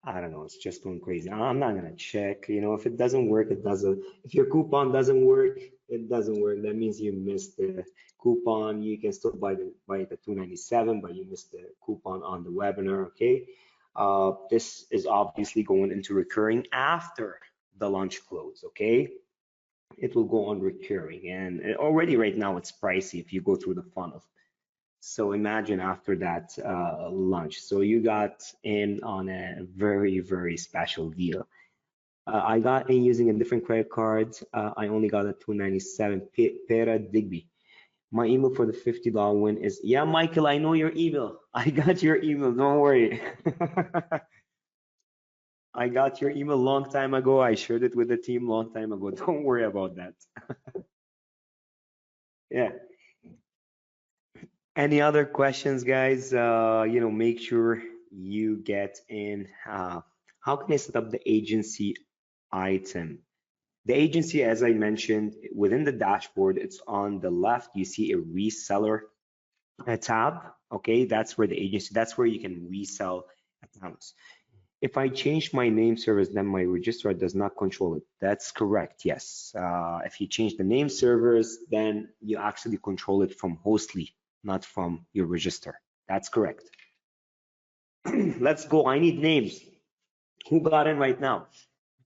I don't know, it's just going crazy. I'm not gonna check. If it doesn't work, it doesn't. If your coupon doesn't work, it doesn't work. That means you missed the coupon. You can still buy it at 297, but you missed the coupon on the webinar. Okay. This is obviously going into recurring after the launch close. Okay. It will go on recurring, and already right now it's pricey if you go through the funnel. So imagine after that launch. So you got in on a very, very special deal. I got in using a different credit card. I only got a 297 Pera Digby. My email for the $50 win is, yeah, Michael, I know your email. I got your email, don't worry. I got your email long time ago. I shared it with the team long time ago. Don't worry about that. Yeah. Any other questions, guys? Make sure you get in. How can I set up the agency item? The agency, as I mentioned, within the dashboard, it's on the left. You see a reseller tab. Okay, that's where the agency, that's where you can resell accounts. If I change my name service, then my registrar does not control it. That's correct, yes. If you change the name servers, then you actually control it from Hostly, not from your register. That's correct. Let's go. I need names. Who got in right now?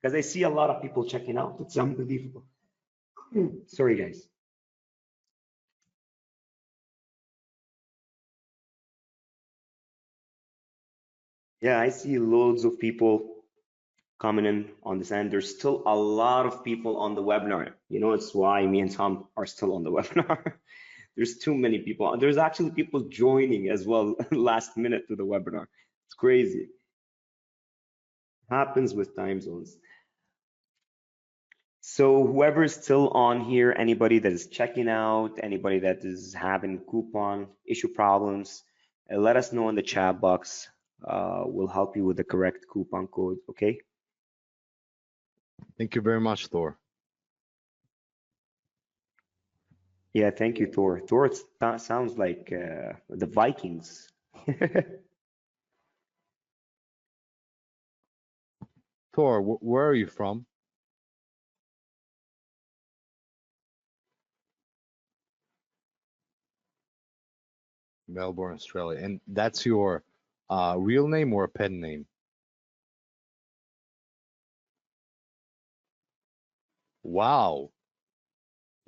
because I see a lot of people checking out. It's unbelievable. Sorry, guys. Yeah, I see loads of people coming in on this end. There's still a lot of people on the webinar. You know, it's why me and Tom are still on the webinar. There's too many people. There's actually people joining as well last minute to the webinar. It's crazy. Happens with time zones. So whoever's still on here, anybody that is checking out, anybody that is having coupon issue problems, let us know in the chat box. We'll help you with the correct coupon code, okay? Thank you very much, Thor. Yeah, thank you, Thor. Thor sounds like the Vikings. Thor, where are you from? Melbourne, Australia. And that's your real name or a pen name? Wow.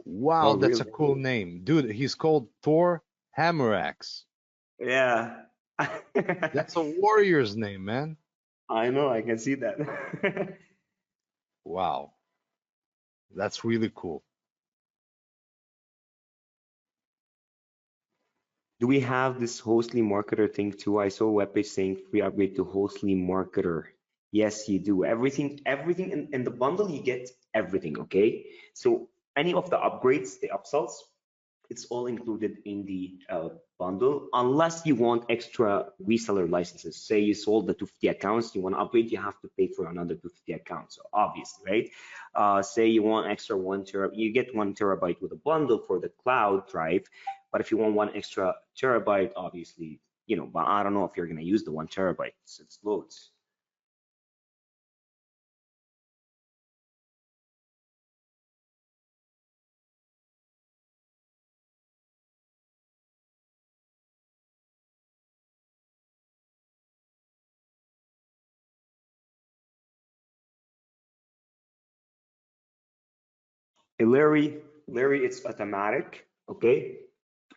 Wow, Oh, that's a really? cool name. Dude, he's called Thor Hammeraxe. Yeah. That's a warrior's name, man. I know, I can see that. Wow. That's really cool. Do we have this Hostly Marketer thing too? I saw a webpage saying free upgrade to Hostly Marketer. Yes, you do. Everything in the bundle, you get everything, okay? So any of the upgrades, the upsells, it's all included in the bundle, unless you want extra reseller licenses. Say you sold the 250 accounts, you want to upgrade, you have to pay for another 250 accounts, so obviously, right? Say you want extra 1 terabyte, you get 1 terabyte with a bundle for the cloud drive, but if you want 1 extra terabyte, obviously, you know, but I don't know if you're going to use the 1 terabyte, it's loads. Hey, Larry, it's automatic, okay?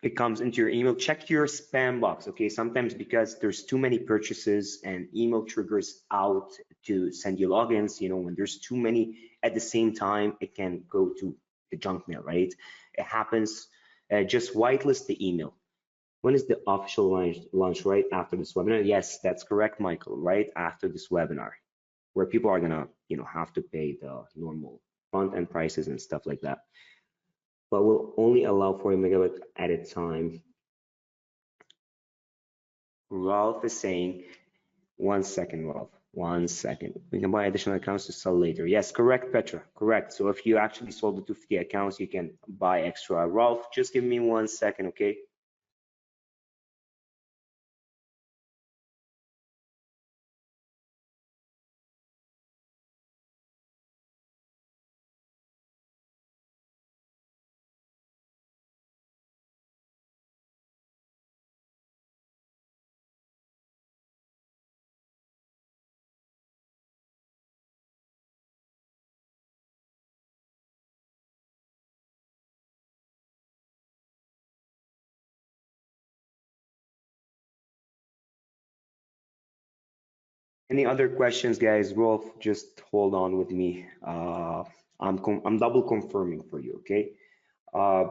It comes into your email. Check your spam box, okay? Sometimes because there's too many purchases and email triggers out to send you logins, you know, when there's too many at the same time, it can go to the junk mail, right? It happens. Just whitelist the email. When is the official launch? Right after this webinar? Yes, that's correct, Michael. Right after this webinar, where people are gonna, you know, have to pay the normal front end prices and stuff like that, but will only allow 40 megabyte at a time. Ralph is saying, 1 second, Ralph, 1 second. We can buy additional accounts to sell later. Yes, correct, Petra, correct. So if you actually sold the 250 accounts, you can buy extra. Ralph, just give me 1 second, okay? Any other questions, guys? Rolf, just hold on with me. I'm double confirming for you, okay?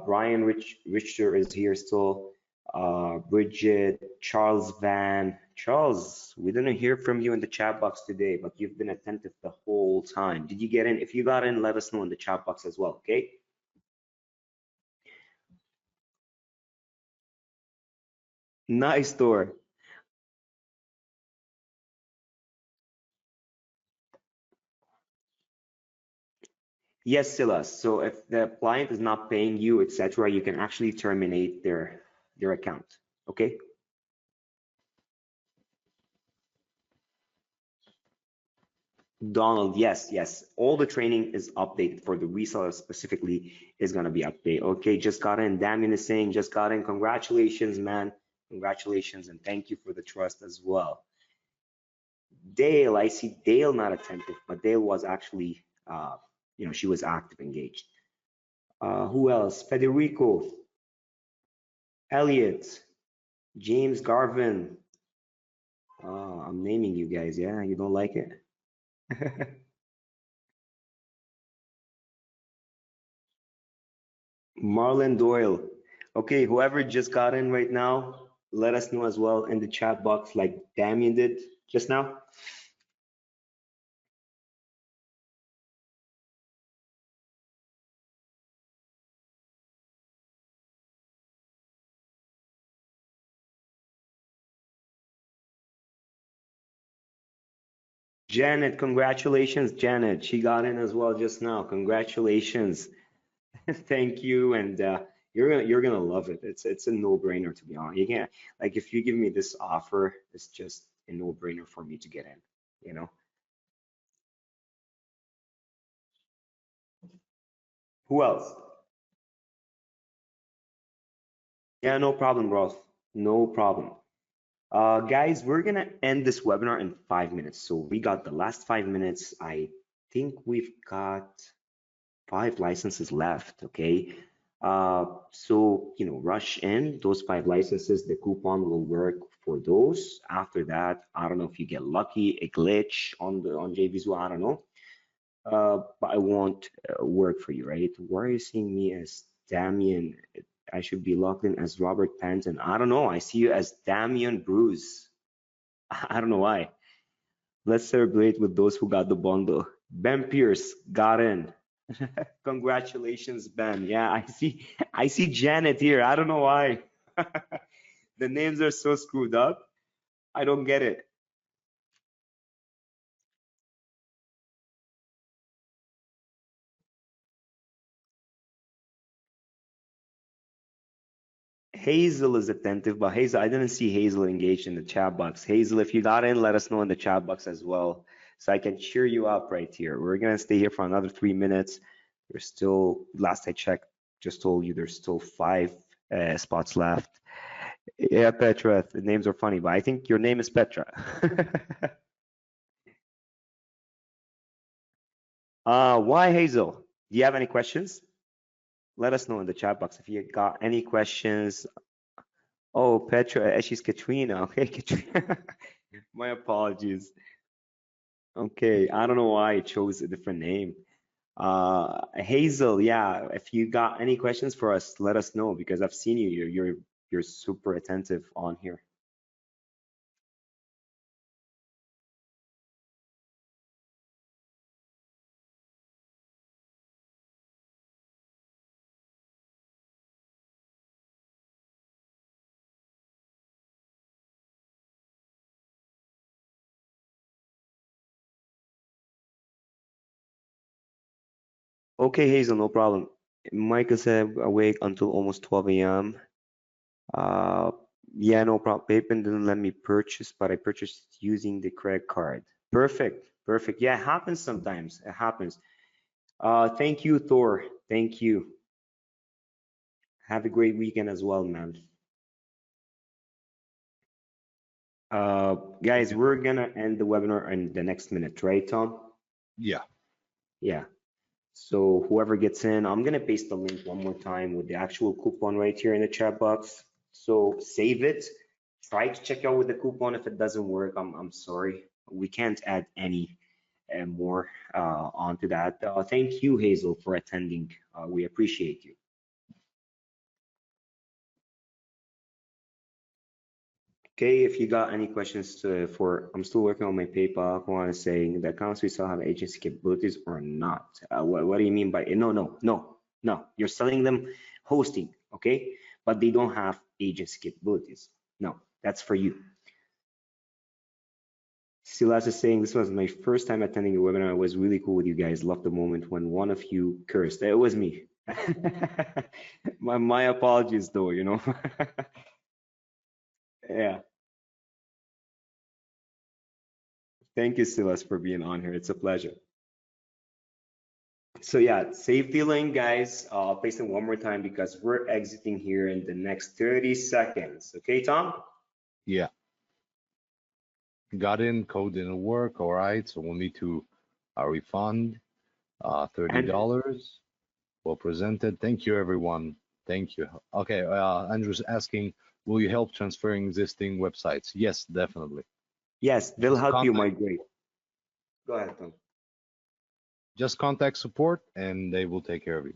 Brian Richter is here still. Bridget, Charles Van. Charles, we didn't hear from you in the chat box today, but you've been attentive the whole time. Did you get in? If you got in, let us know in the chat box as well, okay? Nice, Thor. Yes, Silas. So if the client is not paying you, etc., you can actually terminate their account. Okay. Donald, yes, yes. All the training is updated for the reseller specifically is gonna be updated. Okay, just got in. Damien is saying just got in. Congratulations, man. Congratulations and thank you for the trust as well. Dale, I see Dale not attentive, but Dale was actually, she was active, engaged. Who else? Federico, Elliot, James Garvin. I'm naming you guys, yeah? You don't like it? Marlon Doyle. Okay, whoever just got in right now, let us know as well in the chat box like Damien did just now. Janet, congratulations, Janet. She got in as well just now. Congratulations. Thank you. And you're gonna love it. It's a no-brainer, to be honest. You can't, like, if you give me this offer, it's just a no-brainer for me to get in, you know. Who else? Yeah, no problem, Ross. No problem. Guys, we're gonna end this webinar in 5 minutes. So we got the last 5 minutes. I think we've got 5 licenses left, okay? So, rush in those 5 licenses. The coupon will work for those. After that, I don't know if you get lucky, a glitch on JVZoo, I don't know. But it won't work for you, right? Why are you seeing me as Damien? I should be logged in as Robert Panton. I don't know. I see you as Damian Bruce. I don't know why. Let's celebrate with those who got the bundle. Ben Pierce got in. Congratulations, Ben. Yeah, I see Janet here. I don't know why. The names are so screwed up. I don't get it. Hazel is attentive, but Hazel, I didn't see Hazel engaged in the chat box. Hazel, if you got in, let us know in the chat box as well, so I can cheer you up right here. We're gonna stay here for another 3 minutes. There's still, last I checked, just told you there's still 5 spots left. Yeah, Petra, the names are funny, but I think your name is Petra. Why Hazel? Do you have any questions? Let us know in the chat box if you got any questions. Oh, Petra, she's Katrina. Okay, Katrina. My apologies. Okay, I don't know why I chose a different name. Hazel, yeah, if you got any questions for us, let us know because I've seen you. You're super attentive on here. Okay, Hazel, no problem. Michael said awake until almost 12 a.m. Uh, yeah, no problem. PayPal didn't let me purchase, but I purchased using the credit card. Perfect, perfect. Yeah, it happens sometimes. It happens. Thank you, Thor. Thank you. Have a great weekend as well, man. Guys, we're gonna end the webinar in the next minute, right, Tom? Yeah. Yeah. So whoever gets in, I'm gonna paste the link one more time with the actual coupon right here in the chat box. So save it. Try to check out with the coupon. If it doesn't work, I'm sorry. We can't add any more onto that. Thank you, Hazel, for attending. We appreciate you. Okay, if you got any questions I'm still working on my PayPal. I want to say the accounts we still have agency capabilities or not. What do you mean by no? You're selling them hosting, okay? But they don't have agency capabilities. No, that's for you. Silas is saying this was my first time attending a webinar. It was really cool with you guys. Loved the moment when one of you cursed. It was me. my apologies though, Yeah. Thank you, Silas, for being on here. It's a pleasure. So yeah, save the link, guys. I'll paste it one more time because we're exiting here in the next 30 seconds. Okay, Tom? Yeah. got in, code didn't work. All right, so we'll need to refund $30. Well presented. Thank you, everyone. Thank you. Okay, Andrew's asking, will you help transferring existing websites? Yes, definitely. Yes, they'll Just help you contact, migrate. Go ahead, Tom. just contact support, and they will take care of you.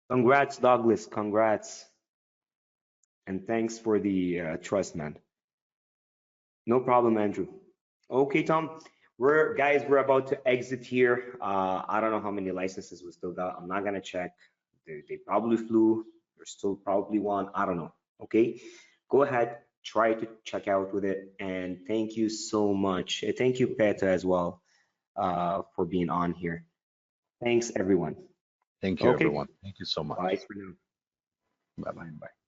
Congrats, Douglas. Congrats. And thanks for the trust, man. No problem, Andrew. Okay, Tom. We're about to exit here. I don't know how many licenses we still got. I'm not gonna check. They probably flew. There's still probably one. I don't know. Okay. Go ahead, try to check out with it. And thank you so much. Thank you, Peta, as well, for being on here. Thanks, everyone. Thank you, Okay. everyone. Thank you so much. Bye for now. Bye bye. Bye.